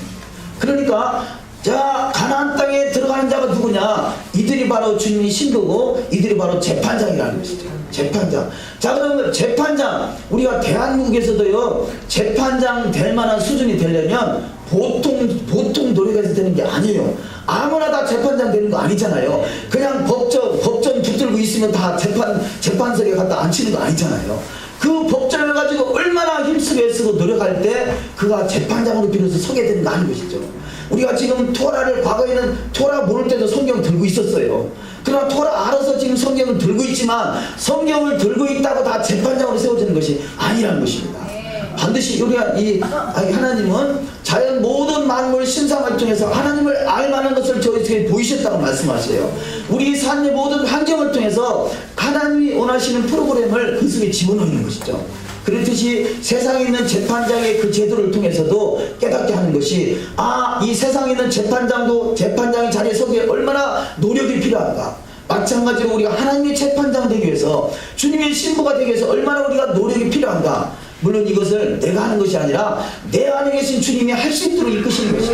그러니까 자, 가나안 땅에 들어가는 자가 누구냐? 이들이 바로 주님의 신부고 이들이 바로 재판장이라는 것이죠. 재판장. 자, 그러면 재판장, 우리가 대한민국에서도요 재판장 될 만한 수준이 되려면 보통 노력해서 되는 게 아니에요. 아무나 다 재판장 되는 거 아니잖아요. 그냥 법전 붙들고 있으면 다 재판석에 갖다 앉히는 거 아니잖아요. 그 법전을 가지고 얼마나 힘쓰고 애쓰고 노력할 때 그가 재판장으로 비로소 서게 되는 거 아닌 것이죠. 우리가 지금 토라를 과거에는 토라 모를 때도 성경 들고 있었어요. 그러나 토라 알아서 지금 성경을 들고 있지만 성경을 들고 있다고 다 재판장으로 세워지는 것이 아니라는 것입니다. 반드시 우리가 하나님은 자연 모든 만물 신상을 통해서 하나님을 알만한 것을 저희에게 보이셨다고 말씀하세요. 우리 삶의 모든 환경을 통해서 하나님이 원하시는 프로그램을 그 속에 집어넣는 것이죠. 그렇듯이 세상에 있는 재판장의 그 제도를 통해서도 깨닫게 하는 것이 이 세상에 있는 재판장도 재판장의 자리에 서기에 얼마나 노력이 필요한가. 마찬가지로 우리가 하나님의 재판장 되기 위해서 주님의 신부가 되기 위해서 얼마나 우리가 노력이 필요한가. 물론 이것을 내가 하는 것이 아니라 내 안에 계신 주님이 할 수 있도록 이끄시는 것이죠.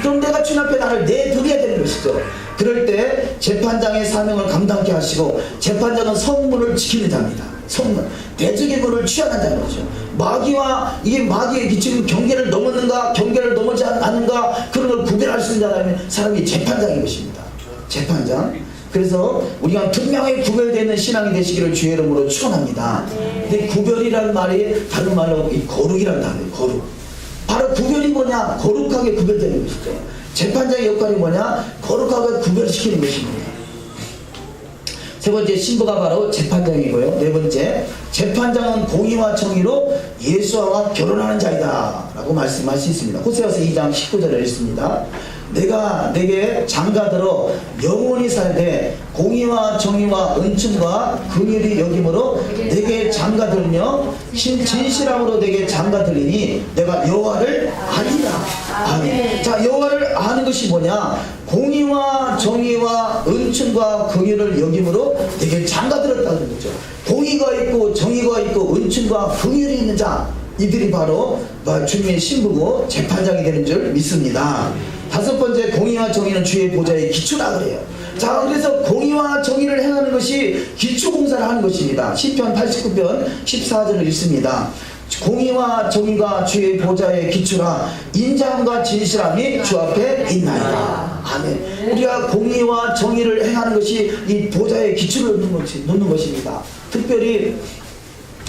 그럼 내가 주님 앞에 나를 내드려야 되는 것이죠. 그럴 때 재판장의 사명을 감당케 하시고 재판장은 성문을 지키는 자입니다. 성문, 대적의 문을 취하는 자인 거죠. 마귀와 이게 마귀의 지금 경계를 넘었는가 경계를 넘지 않는가 그런 걸 구별할 수 있는 사람이 재판장인 것입니다. 재판장. 그래서 우리가 분명히 구별되는 신앙이 되시기를 주의 이름으로 축원합니다. 근데 구별이라는 말이 다른 말로 이 거룩이라는 단어예요. 거룩. 바로 구별이 뭐냐? 거룩하게 구별되는 것이죠. 재판장의 역할이 뭐냐? 거룩하게 구별시키는 것입니다. 세 번째 신부가 바로 재판장이고요. 네 번째 재판장은 공의와 정의로 예수와 결혼하는 자이다 라고 말씀할 수 있습니다. 호세아서 2장 19절을 읽습니다. 내가 내게 장가들어 영원히 살되 공의와 정의와 은총과 긍휼이 여김으로 내게 장가들며 진실함으로 내게 장가들리니 내가 여호와를 아니라. 아멘. 자, 여호와를 아는 것이 뭐냐? 공의와 정의와 은총과 긍휼을 여김으로 내게 장가들었다는 거죠. 공의가 있고 정의가 있고 은총과 긍휼이 있는 자, 이들이 바로 주님의 신부고 재판장이 되는 줄 믿습니다. 다섯 번째 공의와 정의는 주의 보좌의 기초라 그래요. 자, 그래서 공의와 정의를 행하는 것이 기초공사를 하는 것입니다. 시편 89편 14절을 읽습니다. 공의와 정의가 주의 보좌의 기초라 인자함과 진실함이 주 앞에 있나이다. 아멘. 우리가 공의와 정의를 행하는 것이 이 보좌의 기초를 놓는 것입니다. 특별히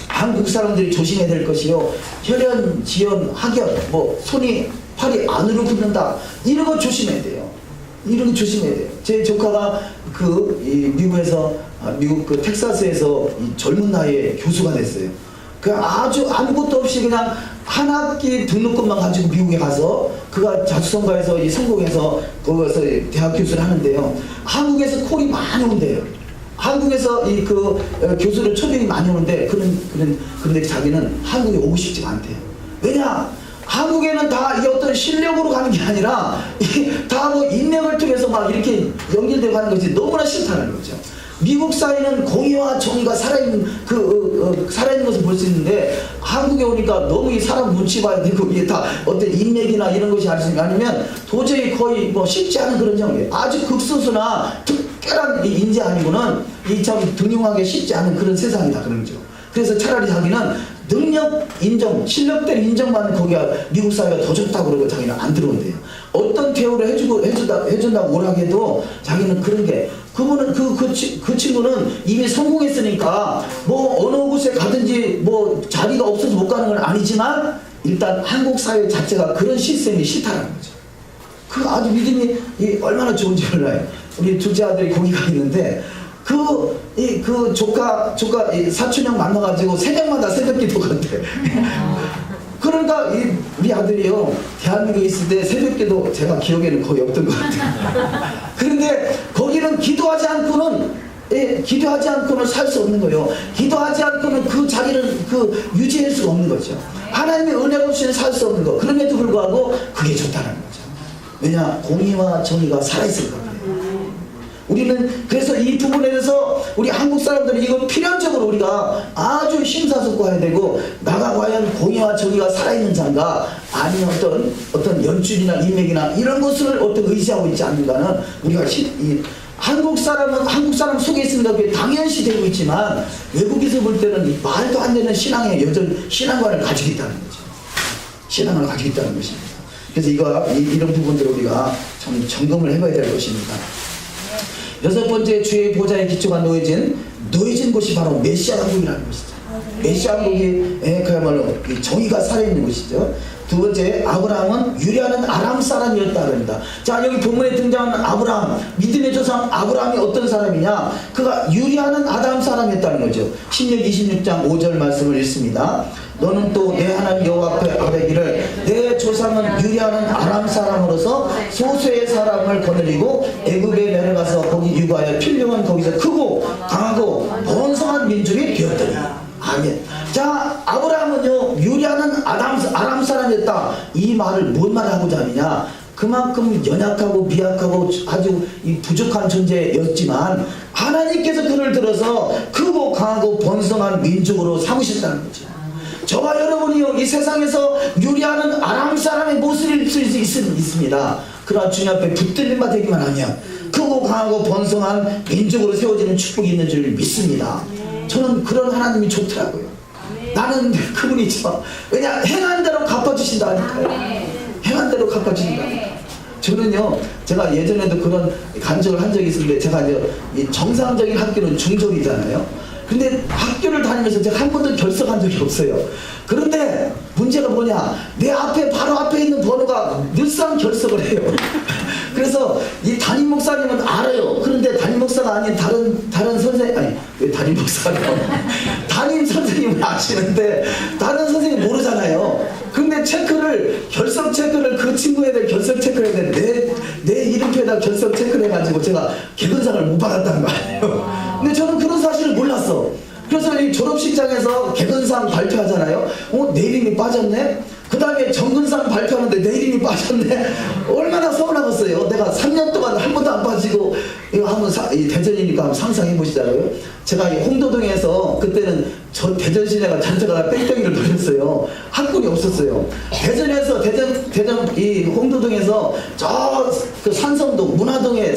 한국 사람들이 조심해야 될 것이요. 혈연, 지연, 학연, 손이 팔이 안으로 굽는다. 이런 거 조심해야 돼요. 이런 거 조심해야 돼요. 제 조카가 미국에서 미국 텍사스에서 젊은 나이에 교수가 됐어요. 아주 아무것도 없이 그냥 한 학기 등록금만 가지고 미국에 가서 그가 자수성가해서 성공해서 거기서 대학 교수를 하는데요. 한국에서 콜이 많이 온대요. 한국에서 교수를 초빙이 많이 오는데 그런데 자기는 한국에 오고 싶지가 않대요. 왜냐? 한국에는 다 이 어떤 실력으로 가는 게 아니라 다 인맥을 통해서 막 이렇게 연결되고 하는 것이 너무나 싫다는 거죠. 미국 사회는 공의와 정의가 살아있는 살아있는 것을 볼 수 있는데 한국에 오니까 너무 이 사람 눈치 봐야 되고 이게 다 어떤 인맥이나 이런 것이 아니면 도저히 거의 쉽지 않은 그런 정이에요. 아주 극소수나 특별한 인재 아니고는 이 참 등용하기 쉽지 않은 그런 세상이다 그런 거죠. 그래서 차라리 자기는 능력 인정, 실력대로 인정받는 거기가 미국 사회가 더 좋다고 그러고 자기는 안 들어온대요. 어떤 대우를 해준다고 오락해도 자기는 그런 게 그분은 그 친구는 이미 성공했으니까 어느 곳에 가든지 자리가 없어서 못 가는 건 아니지만 일단 한국 사회 자체가 그런 시스템이 싫다는 거죠. 그 아주 믿음이 얼마나 좋은지 몰라요. 우리 둘째 아들이 거기가 있는데 그 조카 사촌형 만나가지고 새벽마다 새벽 기도 간대. 그러니까 우리 아들이요 대한민국에 있을 때 새벽 기도 제가 기억에는 거의 없던 것 같아요. 그런데 거기는 기도하지 않고는 살 수 없는 거예요. 기도하지 않고는 그 자리를 유지할 수가 없는 거죠. 하나님의 은혜가 없이는 살 수 없는 거. 그럼에도 불구하고 그게 좋다는 거죠. 왜냐? 공의와 정의가 살아있을 거예요. 우리는 그래서 이 부분에 대해서 우리 한국 사람들은 이거 필연적으로 우리가 아주 심사숙고해야 되고 나가 과연 공의와 정의가 살아있는 자인가 아니면 어떤 연줄이나 인맥이나 이런 것을 의지하고 있지 않는가는 우리가 한국 사람 속에 있으니까 그게 당연시 되고 있지만 외국에서 볼 때는 말도 안 되는 신앙관을 가지고 있다는 거죠. 신앙을 가지고 있다는 것입니다. 그래서 이런 부분들을 우리가 좀 점검을 해봐야 될 것입니다. 여섯 번째 주의 보좌의 기초가 놓여진 곳이 바로 메시아 왕국이라는 것이죠. 메시아 왕국이 그야말로 이 정의가 살아있는 곳이죠. 두 번째, 아브라함은 유리하는 아람 사람이었다 그럽니다. 자, 여기 본문에 등장하는 아브라함, 믿음의 조상 아브라함이 어떤 사람이냐? 그가 유리하는 아담 사람이었다는 거죠. 신명 26장 5절 말씀을 읽습니다. 너는 또 내 하나님 여호와 앞에 아뢰기를 내 조상은 유리하는 아람 사람으로서 소수의 사람을 거느리고 애굽에 내려가서 거기 유가하여 필령은 거기서 크고 강하고 번성한 민족이 되었더니. 아멘. 자, 아브라함은요 유리하는 아람 사람이었다. 이 말을 뭔 말을 하고자 하느냐? 그만큼 연약하고 미약하고 아주 부족한 존재였지만 하나님께서 그를 들어서 크고 강하고 번성한 민족으로 삼으셨다는 거죠. 저와 여러분이요 이 세상에서 유리하는 아람 사람의 모습을 수 있습니다. 그러나 주님 앞에 붙들림 바 되기만 하면 크고 강하고 번성한 민족으로 세워지는 축복이 있는 줄 믿습니다. 저는 그런 하나님이 좋더라고요. 나는 그분이죠. 왜냐 행한 대로 갚아주신다니까요. 행한 대로 갚아주신다니까요. 저는요 제가 예전에도 그런 간증을 한 적이 있었는데, 제가 이제 이 정상적인 학교는 중졸이잖아요. 근데 학교를 다니면서 제가 한 번도 결석한 적이 없어요. 그런데 문제가 뭐냐, 내 앞에 바로 앞에 있는 번호가 늘상 결석을 해요. 그래서 이 담임 목사님은 알아요. 그런데 담임 목사가 아닌 다른 선생님, 아니 왜 담임 목사가 담임 선생님을 아시는데 다른 선생님 모르잖아요. 근데 결석 체크를 그 친구에 대해 결석 체크를 해야 돼. 내 이름표에다 결석 체크를 해가지고 제가 개근상을 못 받았다는 거 아니에요. 근데 저는 그런 사실을 몰랐어. 그래서 이 졸업식장에서 개근상 발표하잖아요. 내 이름이 빠졌네? 그 다음에 정근상 발표하는데 내 이름이 빠졌네? 얼마나 서운하겠어요. 내가 3년 동안 한 번도 안 빠지고, 이거 한번 대전이니까 한번 상상해 보시자고요. 제가 이 홍도동에서 그때는 저 대전 시내가 전체가 뺑뺑이를 돌렸어요. 학군이 없었어요. 대전 이 홍도동에서 저 그 산성동 문화동에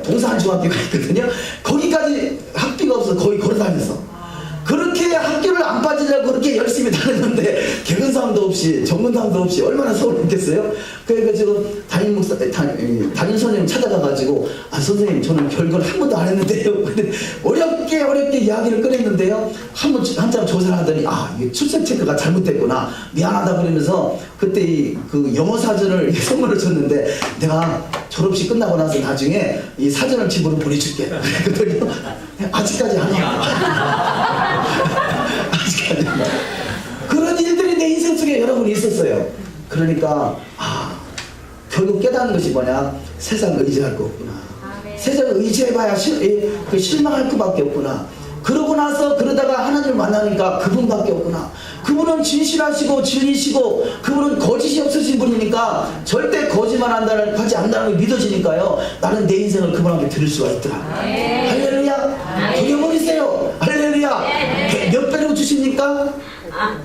동산 중학교가 있거든요. 거기까지 학비가 없어서 거의 걸어 다녔어. 그렇게 학교를 안 빠지려고 그렇게 열심히 다녔는데 개근상도 없이 정근상도 없이 얼마나 서운했겠어요. 그러니까 지금 담임 선생님 찾아가가지고 선생님 저는 별걸 한 번도 안 했는데요. 근데 어렵게 이야기를 꺼냈는데요. 한참 조사를 하더니 이게 출석 체크가 잘못됐구나, 미안하다 그러면서 그때 그 영어 사전을 선물을 줬는데, 내가 졸업식 끝나고 나서 나중에 이 사전을 집으로 보내줄게. 그랬더니 아직까지 안 와. 아직까지 안 와. 그런 일들이 내 인생 속에 여러분 있었어요. 그러니까 결국 깨닫는 것이 뭐냐, 세상을 의지할 거 없구나. 세상을 의지해봐야 실망할 것밖에 없구나. 그러고 나서 그러다가 하나님을 만나니까 그분밖에 없구나. 그분은 진실하시고 진리시고 그분은 거짓이 없으신 분이니까 절대 거짓말 하지 않는다는 걸 믿어지니까요, 나는 내 인생을 그분한테 드릴 수가 있더라. 할렐루야. 돌려버리세요. 할렐루야. 몇 배로 주십니까?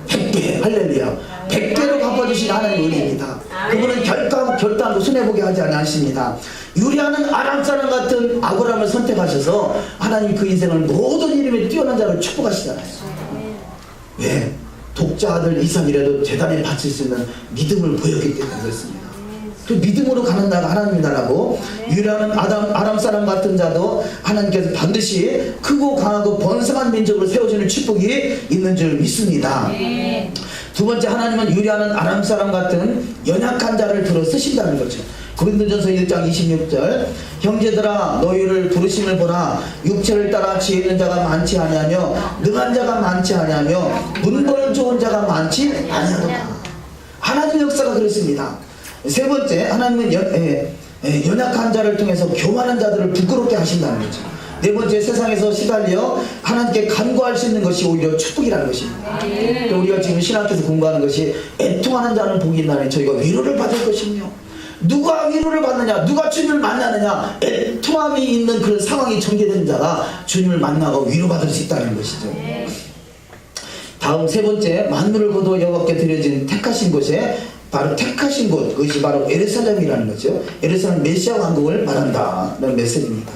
100배. 할렐루야. 100배로 갚아주신 하나님의 은혜입니다. 그분은 결단도 손해보게 하지 않으십니다. 유리하는 아람 사람 같은 아브라함을 선택하셔서 하나님 그 인생을 모든 이름에 뛰어난 자를 축복하시잖아요. 왜? 독자 아들 이삭이라도 제단에 바칠 수 있는 믿음을 보였기 때문에 그렇습니다. 그 믿음으로 가는 나라가 하나님의 나라고, 유리하는 아람 사람 같은 자도 하나님께서 반드시 크고 강하고 번성한 민족으로 세워주는 축복이 있는 줄 믿습니다. 두 번째, 하나님은 유리하는 아람 사람 같은 연약한 자를 들어 쓰신다는 거죠. 고린도전서 1장 26절, 형제들아 너희를 부르심을 보라. 육체를 따라 지혜 있는 자가 많지 아니하며 능한 자가 많지 아니하며 문벌 좋은 자가 많지 아니하도다. 하나님의 역사가 그렇습니다. 세 번째, 하나님은 연약한 자를 통해서 교만한 자들을 부끄럽게 하신다는 거죠. 네 번째, 세상에서 시달려 하나님께 간구할 수 있는 것이 오히려 축복이라는 것입니다. 우리가 지금 신학에서 공부하는 것이 애통하는 자는 복이 있나니 저희가 위로를 받을 것이며, 누가 위로를 받느냐, 누가 주님을 만나느냐, 애통함이 있는 그런 상황이 전개되는 자가 주님을 만나고 위로받을 수 있다는 것이죠. 다음 세 번째, 만물을 거둬 여호와께 드려진 택하신 곳에 바로 택하신 곳, 그것이 바로 예루살렘이라는 거죠. 예루살렘 메시아 왕국을 말한다는 메시지입니다.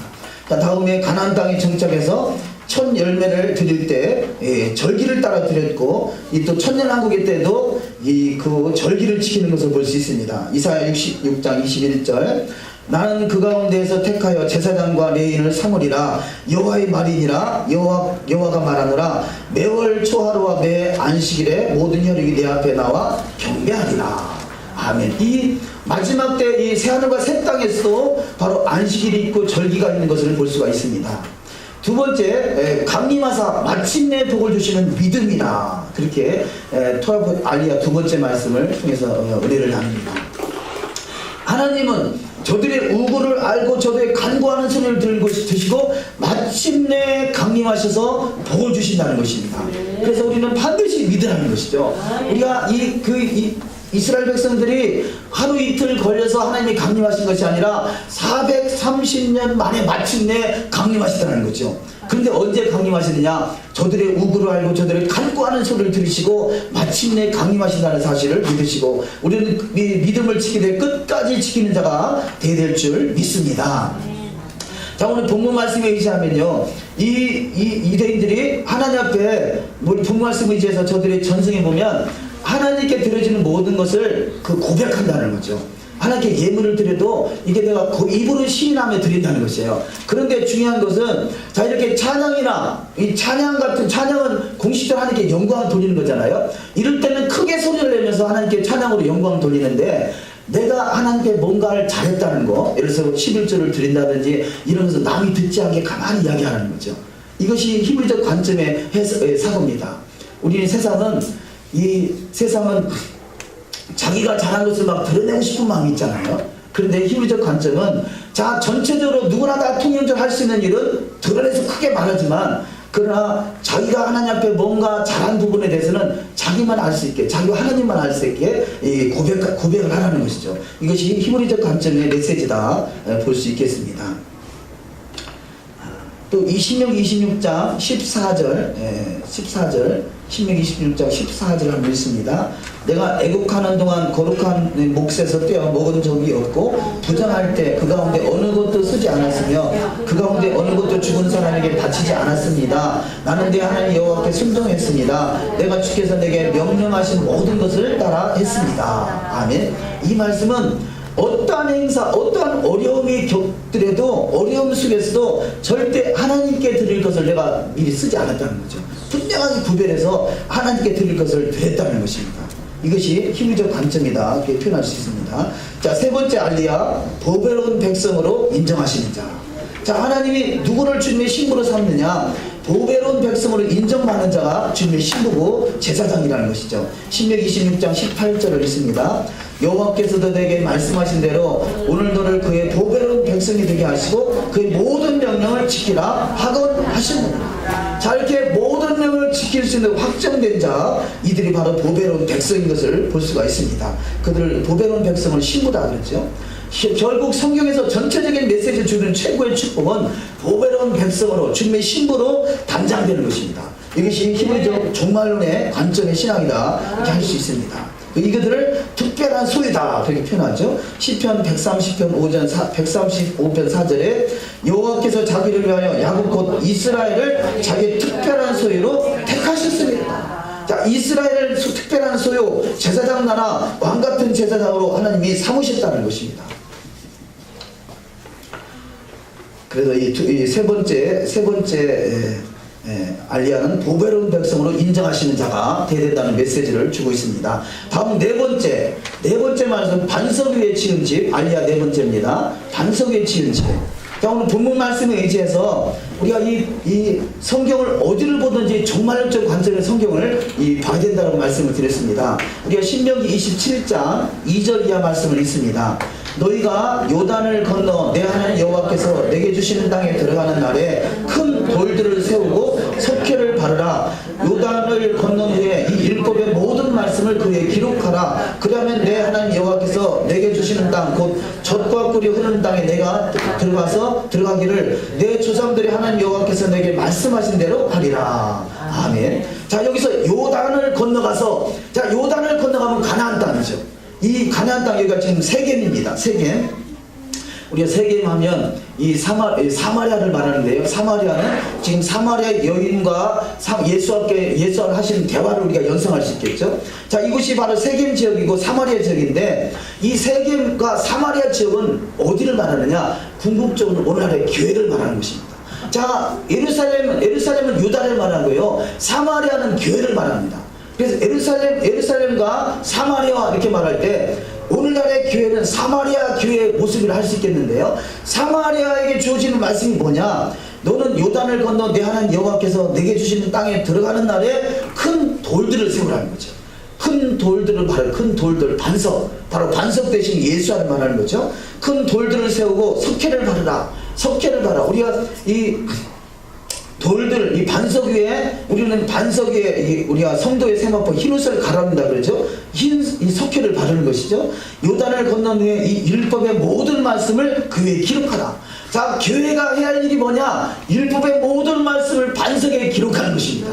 다음에 가나안 땅에 정착해서 첫 열매를 드릴 때 절기를 따라 드렸고, 이 또 천년왕국의 때도 그 절기를 지키는 것을 볼 수 있습니다. 이사야 66장 21절, 나는 그 가운데에서 택하여 제사장과 레인을 삼으리라. 여호와의 말이니라. 여호와가 말하느라 매월 초하루와 매 안식일에 모든 혈육이 내 앞에 나와 경배하리라. 아멘. 이 마지막 때 이 새하늘과 새 땅에서 바로 안식일이 있고 절기가 있는 것을 볼 수가 있습니다. 두 번째, 강림하사 마침내 복을 주시는 믿음이다. 그렇게 토합 알리야 두 번째 말씀을 통해서 은혜를 나눕니다. 하나님은 저들의 우고를 알고 저들의 간구하는 소리를 드시고 마침내 강림하셔서 복을 주신다는 것입니다. 그래서 우리는 반드시 믿으라는 것이죠. 우리가 이스라엘 백성들이 하루 이틀 걸려서 하나님이 강림하신 것이 아니라 430년 만에 마침내 강림하시다는 거죠. 그런데 언제 강림하시느냐? 저들의 우구를 알고 저들의 간구하는 소리를 들으시고 마침내 강림하신다는 사실을 믿으시고 우리는 믿음을 지키되 끝까지 지키는 자가 되어야 될 줄 믿습니다. 자, 오늘 본문 말씀에 의지하면요, 이 유대인들이 하나님 앞에 본문 말씀 의지해서 저들의 전승에 보면 하나님께 드려지는 모든 것을 고백한다는 거죠. 하나님께 예물을 드려도 이게 내가 입으로 시인하며 드린다는 것이에요. 그런데 중요한 것은 자, 이렇게 찬양이나 이 찬양 같은 찬양은 공식적으로 하나님께 영광을 돌리는 거잖아요. 이럴 때는 크게 소리를 내면서 하나님께 찬양으로 영광을 돌리는데 내가 하나님께 뭔가를 잘했다는 거, 예를 들어서 11조를 드린다든지 이러면서 남이 듣지 않게 가만히 이야기하는 거죠. 이것이 히브리적 관점의 사고입니다. 우리는 세상은 자기가 잘한 것을 막 드러내고 싶은 마음이 있잖아요. 그런데 히브리적 관점은 자, 전체적으로 누구나 다 통용적으로 할 수 있는 일은 드러내서 크게 말하지만 그러나 자기가 하나님 앞에 뭔가 잘한 부분에 대해서는 자기만 알 수 있게, 자기가 하나님만 알 수 있게 고백을 하라는 것이죠. 이것이 히브리적 관점의 메시지다 볼 수 있겠습니다. 또 신명기 26장 14절, 신명기 26장 14절 한번 읽습니다. 내가 애국하는 동안 거룩한 몫에서 떼어 먹은 적이 없고 부정할 때 그 가운데 어느 것도 쓰지 않았으며 그 가운데 어느 것도 죽은 사람에게 바치지 않았습니다. 나는 내 하나님 여호와께 순종했습니다. 내가 주께서 내게 명령하신 모든 것을 따라 했습니다. 아멘. 이 말씀은 어떠한 행사, 어떠한 어려움이 겪더라도 어려움 속에서도 절대 하나님께 드릴 것을 내가 미리 쓰지 않았다는 거죠. 분명하게 구별해서 하나님께 드릴 것을 드렸다는 것입니다. 이것이 히브리적 관점이다. 이렇게 표현할 수 있습니다. 자, 세 번째 알리야, 보배로운 백성으로 인정하시는 자. 자, 하나님이 누구를 주님의 신부로 삼느냐? 보배로운 백성으로 인정받는 자가 주님의 신부고 제사장이라는 것이죠. 신명기 26장 18절을 읽습니다. 여호와께서도 내게 말씀하신 대로 오늘 너를 그의 보배로운 백성이 되게 하시고 그의 모든 명령을 지키라 하건 하시느니라. 자, 이렇게 모든 명령을 지킬 수 있는 확정된 자, 이들이 바로 보배로운 백성인 것을 볼 수가 있습니다. 그들을 보배로운 백성을 신부다 그랬죠. 결국 성경에서 전체적인 메시지를 주는 최고의 축복은 보배로운 백성으로 주님의 신부로 단장되는 것입니다. 이것이 히브리적 종말론의 관점의 신앙이다 이렇게 할 수 있습니다. 이것들을 특별한 소유다 그렇게 표현하죠. 시편 135편 4절에 여호와께서 자기를 위하여 야곱 곧 이스라엘을 자기의 특별한 소유로 택하셨습니다. 자, 이스라엘을 특별한 소유, 제사장 나라, 왕같은 제사장으로 하나님이 삼으셨다는 것입니다. 그래서 이 세 번째 알리야는 보배로운 백성으로 인정하시는 자가 되어야 된다는 메시지를 주고 있습니다. 다음 네 번째 말씀, 반석 위에 지은 집. 알리야 네 번째입니다. 반석 위에 지은 집. 자, 오늘 본문 말씀에 의지해서 우리가 이 성경을 어디를 보든지 종말론적 관점의 성경을 봐야 된다고 말씀을 드렸습니다. 우리가 신명기 27장 2절 이하 말씀을 읽습니다. 너희가 요단을 건너 내 하나님 여호와께서 내게 주시는 땅에 들어가는 날에 큰 돌들을 세우고 석회를 바르라. 요단을 건넌 후에 이 율법의 모든 말씀을 그에 기록하라. 그러면 내 하나님 여호와께서 내게 주시는 땅 곧 젖과 꿀이 흐르는 땅에 내가 들어가기를 내 조상들이 하나님 여호와께서 내게 말씀하신 대로 하리라. 아멘. 자, 여기서 요단을 건너가서, 자, 요단을 건너가면 가나안 땅이죠. 이 가나안 땅, 여기가 지금 세겜입니다. 세겜. 우리가 세겜 하면 이 사마리아를 말하는데요. 사마리아는 지금 사마리아 여인과 예수와 하시는 대화를 우리가 연상할 수 있겠죠. 자, 이곳이 바로 세겜 지역이고 사마리아 지역인데, 이 세겜과 사마리아 지역은 어디를 말하느냐? 궁극적으로 오늘날의 교회를 말하는 것입니다. 자, 예루살렘은 유다를 말하고요, 사마리아는 교회를 말합니다. 그래서 예루살렘과 사마리아 이렇게 말할 때 오늘날의 교회는 사마리아 교회의 모습을 할 수 있겠는데요. 사마리아에게 주어지는 말씀이 뭐냐? 너는 요단을 건너 내 하나님 여호와께서 내게 주시는 땅에 들어가는 날에 큰 돌들을 세우라는 거죠. 큰 돌들을 큰 돌들, 바로 반석 대신 예수를 말하는 거죠. 큰 돌들을 세우고 석회를 바르라. 우리가 이 돌들, 이 반석 위에, 우리는 반석 위에 우리가 성도의 세마포 흰옷을 갈아입는다 그러죠. 이 석회를 바르는 것이죠. 요단을 건넌 후에 이 율법의 모든 말씀을 그 위에 기록하라. 자, 교회가 해야 할 일이 뭐냐? 율법의 모든 말씀을 반석에 기록하는 것입니다.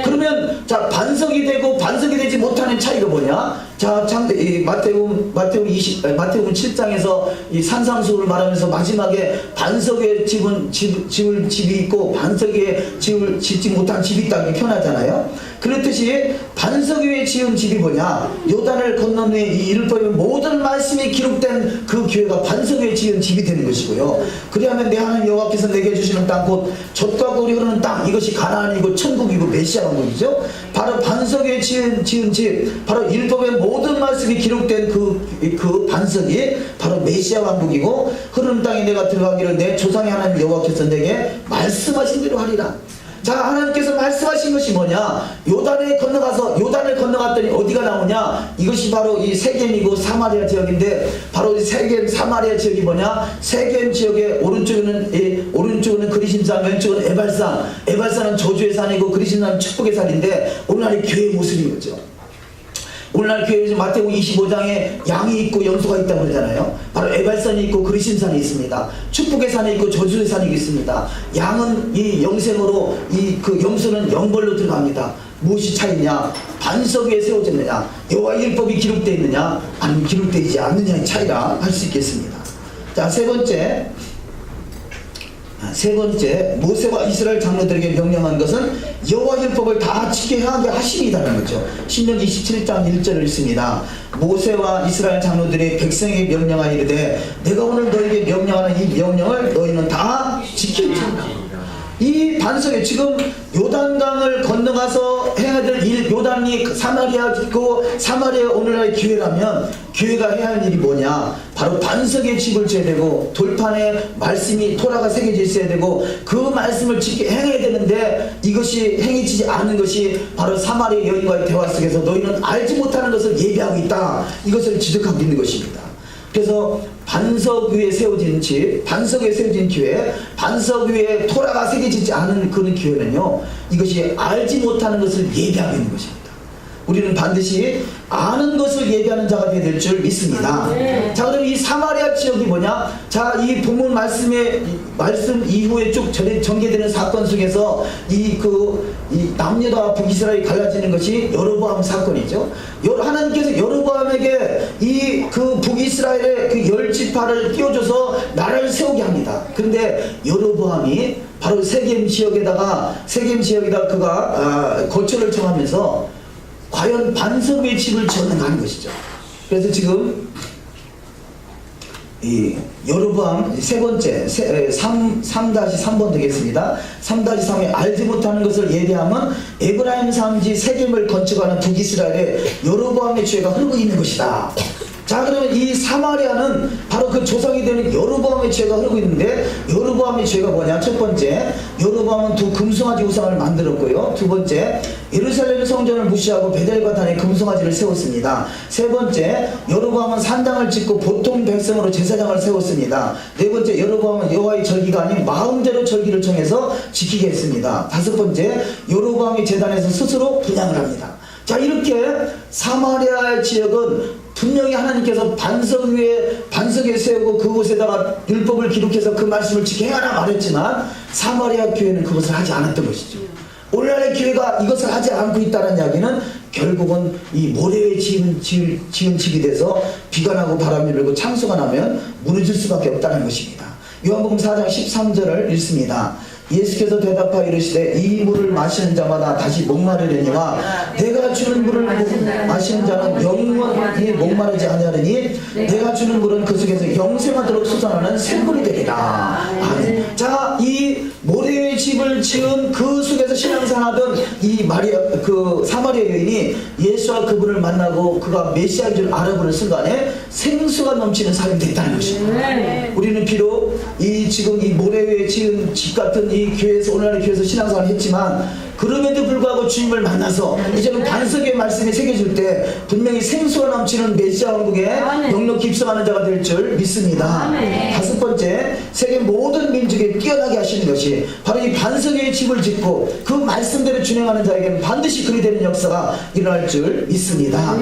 그러면 자, 반석이 되고 반석이 되지 못하는 차이가 뭐냐? 자, 마태복음 7장에서 이 산상수를 말하면서 마지막에 반석에 집이 있고 반석 위에 집을 짓지 못한 집이 있다고 표현하잖아요. 그렇듯이 반석 위에 지은 집이 뭐냐? 요단을 건넌 후에 이 율법의 모든 말씀이 기록된 그 교회가 반석 위에 지은 집이 되는 것이고요. 그리하면 내 하나님 여호와께서 내게 주시는 땅, 곧 젖과 꿀이 흐르는 땅, 이것이 가나안이고 천국이고 메시아 왕국이죠. 바로 반석 위에 지은 집, 바로 율법의 모든 말씀이 기록된 그 반석이 바로 메시아 왕국이고, 흐르는 땅에 내가 들어가기를 내 조상의 하나님 여호와께서 내게 말씀하신 대로 하리라. 자, 하나님께서 말씀하신 것이 뭐냐? 요단을 건너갔더니 어디가 나오냐? 이것이 바로 이 세겜이고 사마리아 지역인데, 바로 이 세겜 사마리아 지역이 뭐냐? 세겜 지역의 오른쪽은 그리심산, 왼쪽은 에발산은 저주의 산이고 그리심산은 축복의 산인데, 오늘날의 교회의 모습인 거죠. 오늘날 교회에서 마태복음 25장에 양이 있고 염소가 있다고 그러잖아요. 바로 에발산이 있고 그리심산이 있습니다. 축복의 산이 있고 저주의 산이 있습니다. 양은 이 영생으로, 그 염소는 영벌로 들어갑니다. 무엇이 차이냐? 반석 위에 세워졌느냐? 여호와의 율법이 기록되어 있느냐? 아니면 기록되어 있지 않느냐의 차이라 할 수 있겠습니다. 자, 세 번째, 모세와 이스라엘 장로들에게 명령한 것은 여호와 율법을 다 지켜야 하게 하심이라는 거죠. 신명기 27장 1절을 읽습니다. 모세와 이스라엘 장로들이 백성에게 명령하여 이르되 내가 오늘 너에게 명령하는 이 명령을 너희는 다 지킬지어다. 이 반석에 지금 요단강을 건너가서 해야 될 일, 요단이 사마리아고 사마리아 오늘날의 교회라면 교회가 해야 할 일이 뭐냐? 바로 반석에 집을 지어야 되고, 돌판에 말씀이 토라가 새겨져 있어야 되고, 그 말씀을 행해야 되는데, 이것이 행해지지 않은 것이 바로 사마리아 여인과의 대화 속에서 너희는 알지 못하는 것을 예비하고 있다, 이것을 지적하고 있는 것입니다. 그래서 반석 위에 세워진 집, 반석 위에 세워진 교회, 반석 위에 토라가 새겨지지 않은 그런 교회는요, 이것이 알지 못하는 것을 예비하고 있는 것입니다. 우리는 반드시 아는 것을 예비하는 자가 되어야 될 줄 믿습니다. 자, 그럼 이 사마리아 지역이 뭐냐? 자, 이 본문 말씀 이후에 쭉 전개되는 사건 속에서 이 남유다와 북이스라엘이 갈라지는 것이 여로보암 사건이죠. 하나님께서 여로보암에게 그 북이스라엘의 그 10지파를 띄워줘서 나라를 세우게 합니다. 그런데 여로보암이 바로 세겜 지역에다가 그가 거처를 정하면서 과연 반석 위에 집을 지었는가 하는 것이죠. 그래서 지금 이 여로보암 세 번째 3-3번 되겠습니다. 3-3에 알지 못하는 것을 예비하면 에브라임 산지 세겜을 건축하는 북이스라엘의 여로보암의 죄가 흐르고 있는 것이다. 자, 그러면 이 사마리아는 바로 그 조상이 되는 여로보암의 죄가 흐르고 있는데, 여로보암의 죄가 뭐냐? 첫 번째, 여로보암은 두 금송아지 우상을 만들었고요. 두 번째, 예루살렘 성전을 무시하고 베델과 단에 금송아지를 세웠습니다. 세 번째, 여로보암은 산당을 짓고 보통 백성으로 제사장을 세웠습니다. 네 번째, 여로보암은 여호와의 절기가 아닌 마음대로 절기를 정해서 지키게 했습니다. 다섯 번째, 여로보암이 제단에서 스스로 분향을 합니다. 자, 이렇게 사마리아 지역은 분명히 하나님께서 반석에 세우고 그곳에다가 율법을 기록해서 그 말씀을 지켜야 하나 말했지만, 사마리아 교회는 그것을 하지 않았던 것이죠. 오늘날의 교회가 이것을 하지 않고 있다는 이야기는 결국은 이 모래 위에 지은 집이 돼서 비가 나고 바람이 불고 창수가 나면 무너질 수밖에 없다는 것입니다. 요한복음 4장 13절을 읽습니다. 예수께서 대답하여 이르시되 이 물을 마시는 자마다 다시 목마르려니와 내가 주는 물을 마시는 자는 영원히 목마르지 아니하리니 내가 주는 물은 그 속에서 영생하도록 솟아나는 샘물이 되리라. 아멘. 자, 이 모래의 집을 지은 그 속에서 신앙생활하던 이 사마리아 여인이 예수와 그분을 만나고 그가 메시아인 줄 알아보는 순간에 생수가 넘치는 사람이 됐다는 것입니다. 우리는 비록 지금 이 모래 위에 지은 집 같은 이 교회에서, 오늘날의 교회에서 신앙생활을 했지만 그럼에도 불구하고 주님을 만나서 이제는 반석의 말씀이 새겨질 때 분명히 생수가 넘치는 메시아 왕국에 넉넉히 입성하는 자가 될 줄 믿습니다. 다섯 번째, 세계 모든 민족에 뛰어나게 하시는 것이 바로 이 반석의 집을 짓고 그 말씀대로 준행하는 자에게는 반드시 그리 되는 역사가 일어날 줄 믿습니다.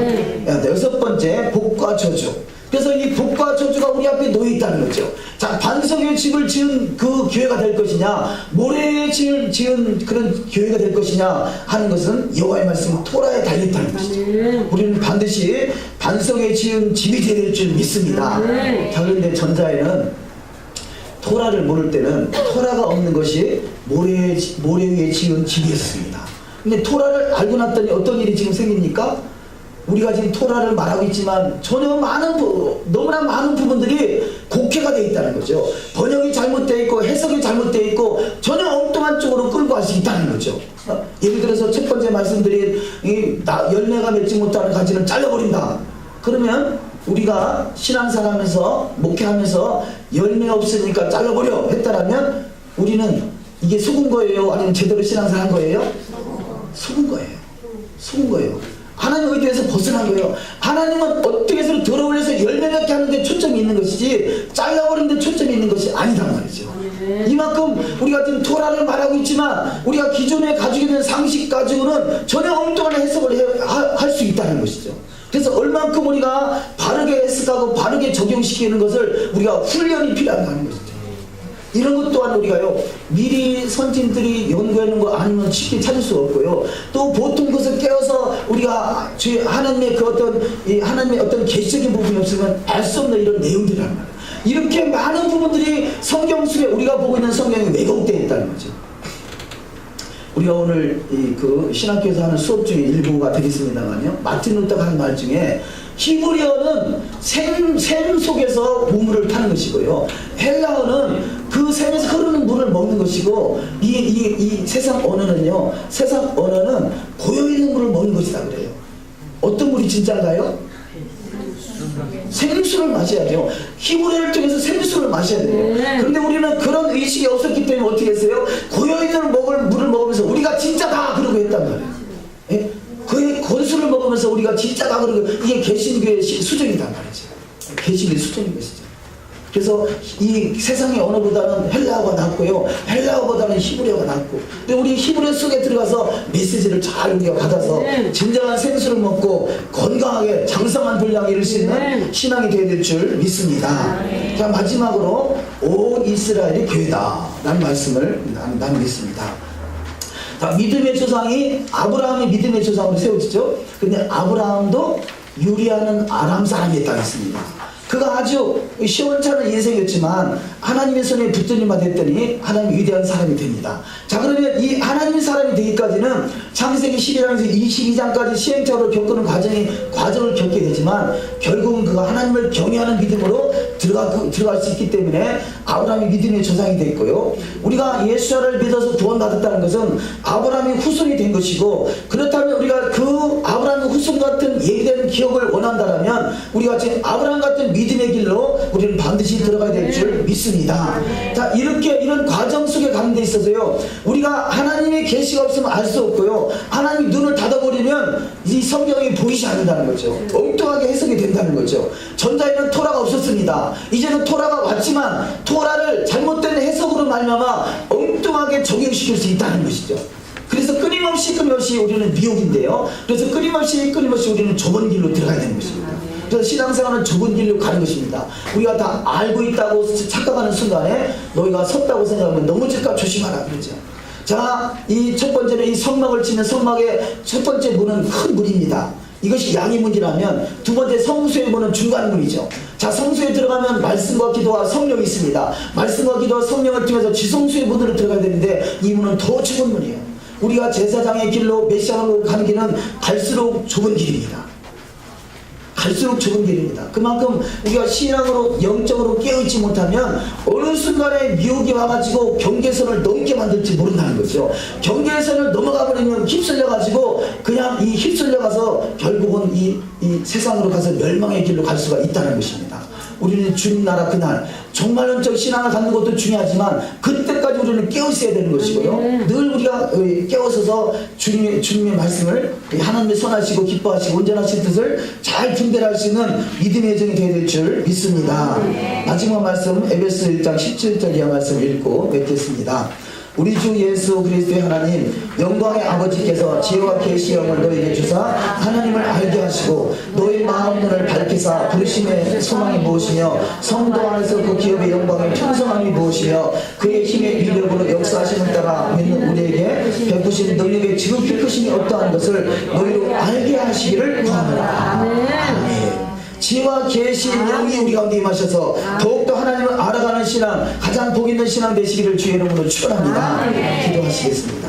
여섯 번째, 복과 저주. 그래서 이 복과 저주가 우리 앞에 놓여 있다는 거죠. 자, 반석의 집을 지은 그 교회가 될 것이냐, 모래에 지은 그런 교회가 될 것이냐 하는 것은 여호와의 말씀 토라에 달려있다는 것이죠. 우리는 반드시 반석에 지은 집이 될 줄 믿습니다. 자, 그런데 전자에는 토라를 모를 때는 토라가 없는 것이 모래 위에 지은 집이었습니다. 근데 토라를 알고 났더니 어떤 일이 지금 생깁니까? 우리가 지금 토라를 말하고 있지만 전혀 너무나 많은 부분들이 곡해가 되어 있다는 거죠. 번역이 잘못되어 있고 해석이 잘못되어 있고 전혀 엉뚱한 쪽으로 끌고 갈 수 있다는 거죠. 예를 들어서 첫 번째 말씀드린 열매가 맺지 못하는 가지는 잘라버린다. 그러면 우리가 신앙생활하면서 목회하면서 열매 없으니까 잘라버려 했다라면 우리는 이게 속은 거예요? 아니면 제대로 신앙생활 한 거예요? 속은 거예요. 속은 거예요. 하나님 의도에서 벗어난 거예요. 하나님은 어떻게 해서 들어올려서 열매 맺게 하는데 초점이 있는 것이지 잘라버리는 데 초점이 있는 것이 아니단 말이죠. 이만큼 우리가 지금 토라를 말하고 있지만 우리가 기존에 가지고 있는 상식 가지고는 전혀 엉뚱한 해석을 할 수 있다는 것이죠. 그래서 얼만큼 우리가 바르게 해석하고 바르게 적용시키는 것을 우리가 훈련이 필요하다는 것이죠. 이런 것 또한 우리가요, 미리 선진들이 연구하는 거 아니면 쉽게 찾을 수 없고요. 또 보통 그것을 깨워서 우리가 하나님의 하나님의 어떤 계시적인 부분이 없으면 알 수 없는 이런 내용들이란 말이에요. 이렇게 많은 부분들이 성경 속에 우리가 보고 있는 성경에 왜곡되어 있다는 거죠. 우리가 오늘 신학교에서 하는 수업 중에 일부가 되겠습니다만요. 마틴 루터가 하는 말 중에 히브리어는 샘 속에서 우물을 타는 것이고요. 헬라어는 그 샘에서 흐르는 물을 먹는 것이고 이 세상 언어는요. 세상 언어는 고여있는 물을 먹는 것이다 그래요. 어떤 물이 진짜인가요? 생수를 마셔야죠. 히브리어를 통해서 생수를 마셔야 돼요. 그런데 우리는 그런 의식이 없었기 때문에 어떻게 했어요? 고여있는 물을 먹으면서 우리가 진짜다 그러고 했단 말이에요. 예? 그 권수를 먹으면서 우리가 진짜다 그러고 이게 개신교의 수정이단 말이죠. 개신교의 수정인 것이죠. 그래서 이 세상의 언어보다는 헬라어가 낫고요. 헬라어보다는 히브리어가 낫고. 근데 우리 히브리어 속에 들어가서 메시지를 잘 우리가 받아서 진정한 생수를 먹고 건강하게 장성한 분량을 이룰 수 있는 신앙이 되어야 될 줄 믿습니다. 자, 마지막으로 온 이스라엘이 교회다 라는 말씀을 나누겠습니다. 자, 믿음의 조상이 아브라함이 믿음의 조상으로 세워지죠. 근데 아브라함도 유리하는 아람 사람이었다고 했습니다. 그가 아주 시원찮은 인생이었지만 하나님의 손에 붙든 이만 됐더니 하나님 위대한 사람이 됩니다. 자, 그러면 이 하나님의 사람이 되기까지는 창세기 11장에서 22장까지 시행착오를 겪는 과정을 겪게 되지만 결국은 그가 하나님을 경외하는 믿음으로 들어갈 수 있기 때문에 아브라함이 믿음의 조상이 됐고요. 우리가 예수를 믿어서 구원받았다는 것은 아브라함이 후손이 된 것이고, 그렇다면 우리가 그 아브라함의 후손 같은 예비된 기억을 원한다면 우리가 지금 아브라함 같은 믿음의 길로 우리는 반드시 들어가야 될 줄 믿습니다. 자, 이런 과정 속에 가는 데 있어서요, 우리가 하나님의 계시가 없으면 알 수 없고요, 하나님이 눈을 닫아버리면 이 성경이 보이지 않는다는 거죠. 엉뚱하게 해석이 된다는 거죠. 전자에는 토라가 없었습니다. 이제는 토라가 왔지만 토라를 잘못된 해석으로 말미암아 엉뚱하게 적용시킬 수 있다는 것이죠. 그래서 끊임없이 우리는 미혹인데요. 그래서 끊임없이 우리는 좁은 길로 들어가야 되는 것입니다. 그래서 신앙생활은 좁은 길로 가는 것입니다. 우리가 다 알고 있다고 착각하는 순간에 너희가 섰다고 생각하면 넘어질까 조심하라 그러죠. 자, 이 첫 번째는 이 성막을 치는 성막의 첫 번째 문은 큰 문입니다. 이것이 양의 문이라면 두 번째 성수의 문은 중간 문이죠. 자, 성수에 들어가면 말씀과 기도와 성령이 있습니다. 말씀과 기도와 성령을 통해서 지성수의 문으로 들어가야 되는데 이 문은 더 좁은 문이에요. 우리가 제사장의 길로 메시아로 가는 길은 갈수록 좁은 길입니다. 갈수록 좁은 길입니다. 그만큼 우리가 신앙으로 영적으로 깨어있지 못하면 어느 순간에 미혹이 와가지고 경계선을 넘게 만들지 모른다는 거죠. 경계선을 넘어가 버리면 휩쓸려가지고 그냥 이 휩쓸려가서 결국은 이 세상으로 가서 멸망의 길로 갈 수가 있다는 것입니다. 우리는 주님 나라 그날 정말 영적 신앙을 갖는 것도 중요하지만 그때까지 우리는 깨어있어야 되는 것이고요. 늘 우리가 깨어서서 주님의 말씀을 하나님의 선하시고 기뻐하시고 온전하신 뜻을 잘 분별할 수 있는 믿음의 정이 되어야 될 줄 믿습니다. 마지막 말씀 에베소 1장 17절 이하 말씀 읽고 맺겠습니다. 우리 주 예수 그리스도의 하나님 영광의 아버지께서 지혜와 계시의 영을 너에게 주사 하나님을 알게 하시고 너의 마음 눈을 밝히사 부르심의 소망이 무엇이며 성도 안에서 그 기업의 영광의 풍성함이 무엇이며 그의 힘의 위력으로 역사하심을 따라 믿는 우리에게 베푸신 능력의 지극히 크심이 어떠한 것을 너희로 알게 하시기를 구합니다. 아멘. 지혜와 계시의 영이 우리 가운데 임하셔서 더욱더 하나님을 알아가는 신앙, 가장 복 있는 신앙 되시기를 주의 이름으로 축원합니다. 기도하시겠습니다.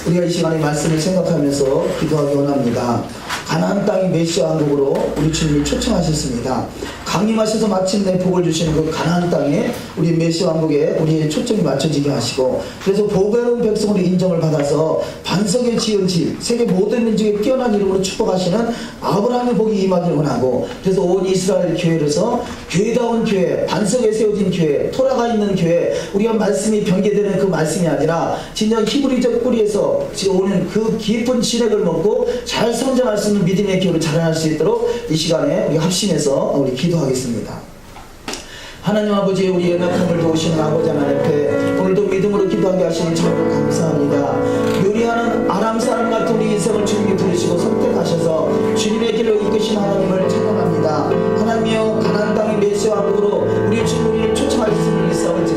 우리가 이 시간에 말씀을 생각하면서 기도하기 원합니다. 가나안 땅이 메시아 왕국으로 우리 주님이 초청하셨습니다. 강림하셔서 마침내 복을 주시는 그 가나안 땅에 우리 메시아 왕국에 우리의 초점이 맞춰지게 하시고 그래서 복외로운 백성으로 인정을 받아서 반석에 지은 집, 세계 모든 민족에 뛰어난 이름으로 축복하시는 아브라함의 복이 임하기를 원하고 그래서 온 이스라엘 교회로서 교회다운 교회, 반석에 세워진 교회, 토라가 있는 교회 우리가 말씀이 변개되는 그 말씀이 아니라 진정 히브리적 뿌리에서 오는 그 깊은 진액을 먹고 잘 성장할 수 있는 믿음의 교회를 자라날 수 있도록 이 시간에 우리 합심해서 우리 기도하겠습니다. 하나님 아버지 우리 연약함을 도우시는 아버지 하나님 앞에 오늘도 믿음으로 기도하게 하시니 참으로 감사합니다. 요리하는 아람 사람 같은 우리 인생을 주님께 부르시고 선택하셔서 주님의 길로 이끄신 하나님을 찬양합니다. 하나님이여 가나안 땅의 메시아 왕국으로 우리 주님을 초청하셨음을 믿사오니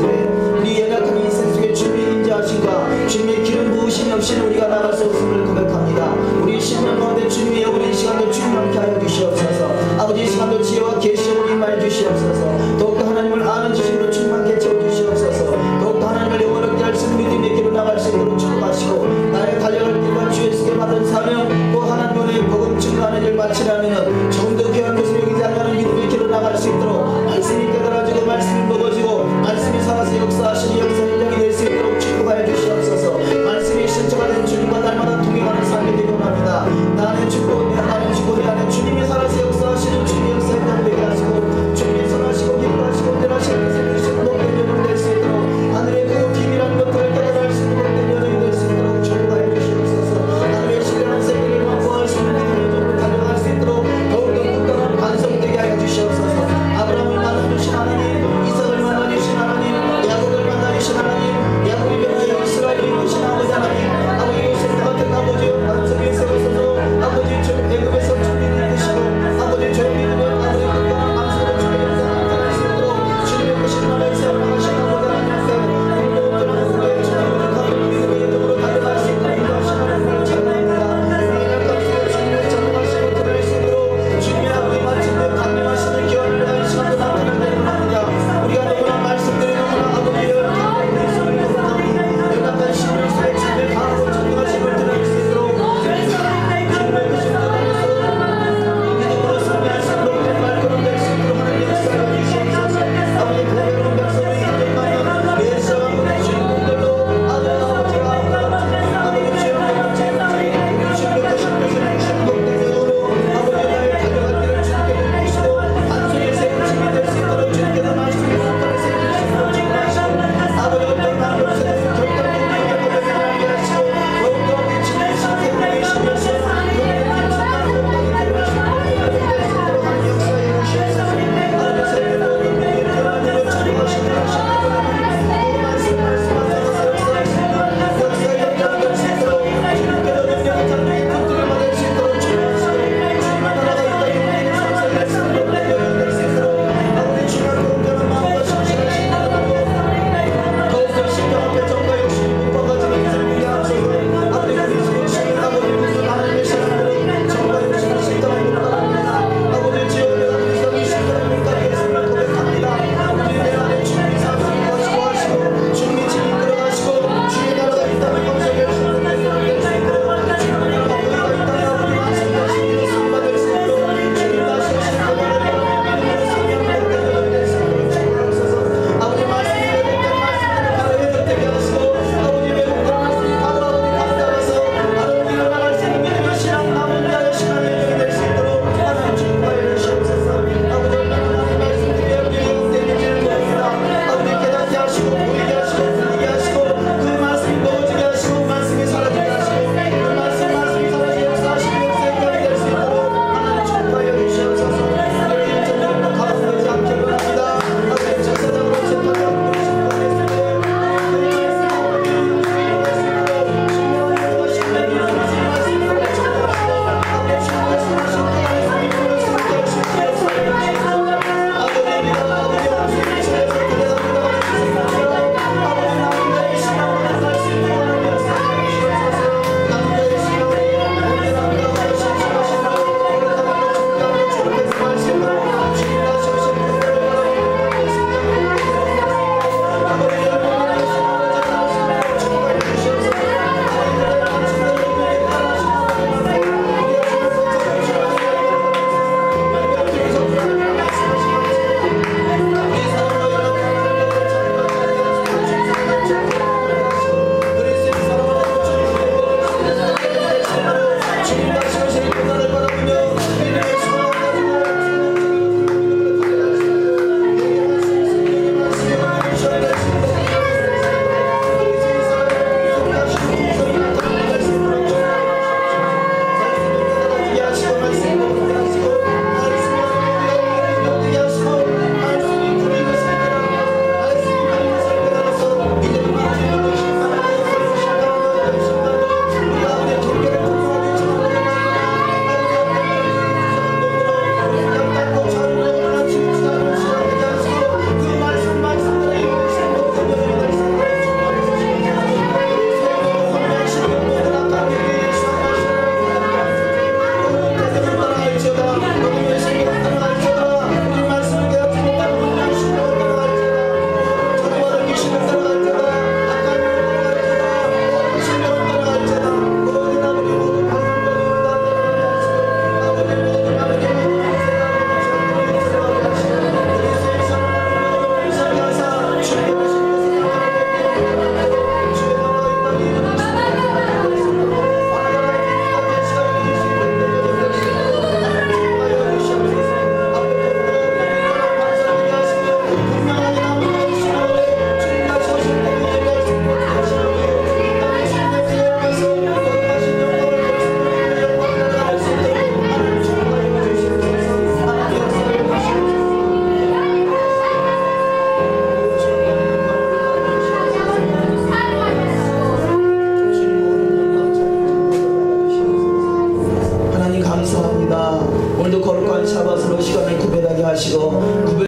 우리 연약한 인생 속에 주님의 인자하심과 주님의 기름 부으심이 없이는 우리가 나갈 수 없음을 고백합니다. 우리 신명 가운데 주님의 여부는 시간도 주님께 하여 주시옵소서. 아버지 이 시간도 지혜와 계시를 임하여 주시옵소서. 더욱더 하나님을 아는 지식으로 충만케 채워주시옵소서. 더욱더 하나님을 영원하게 할 수 있는 믿음의 길로 나갈 수 있도록 축복하시고 나의 달려갈 길과 주 예수께 받은 사명 또 하나님의 복음 증거하는 일 마치라면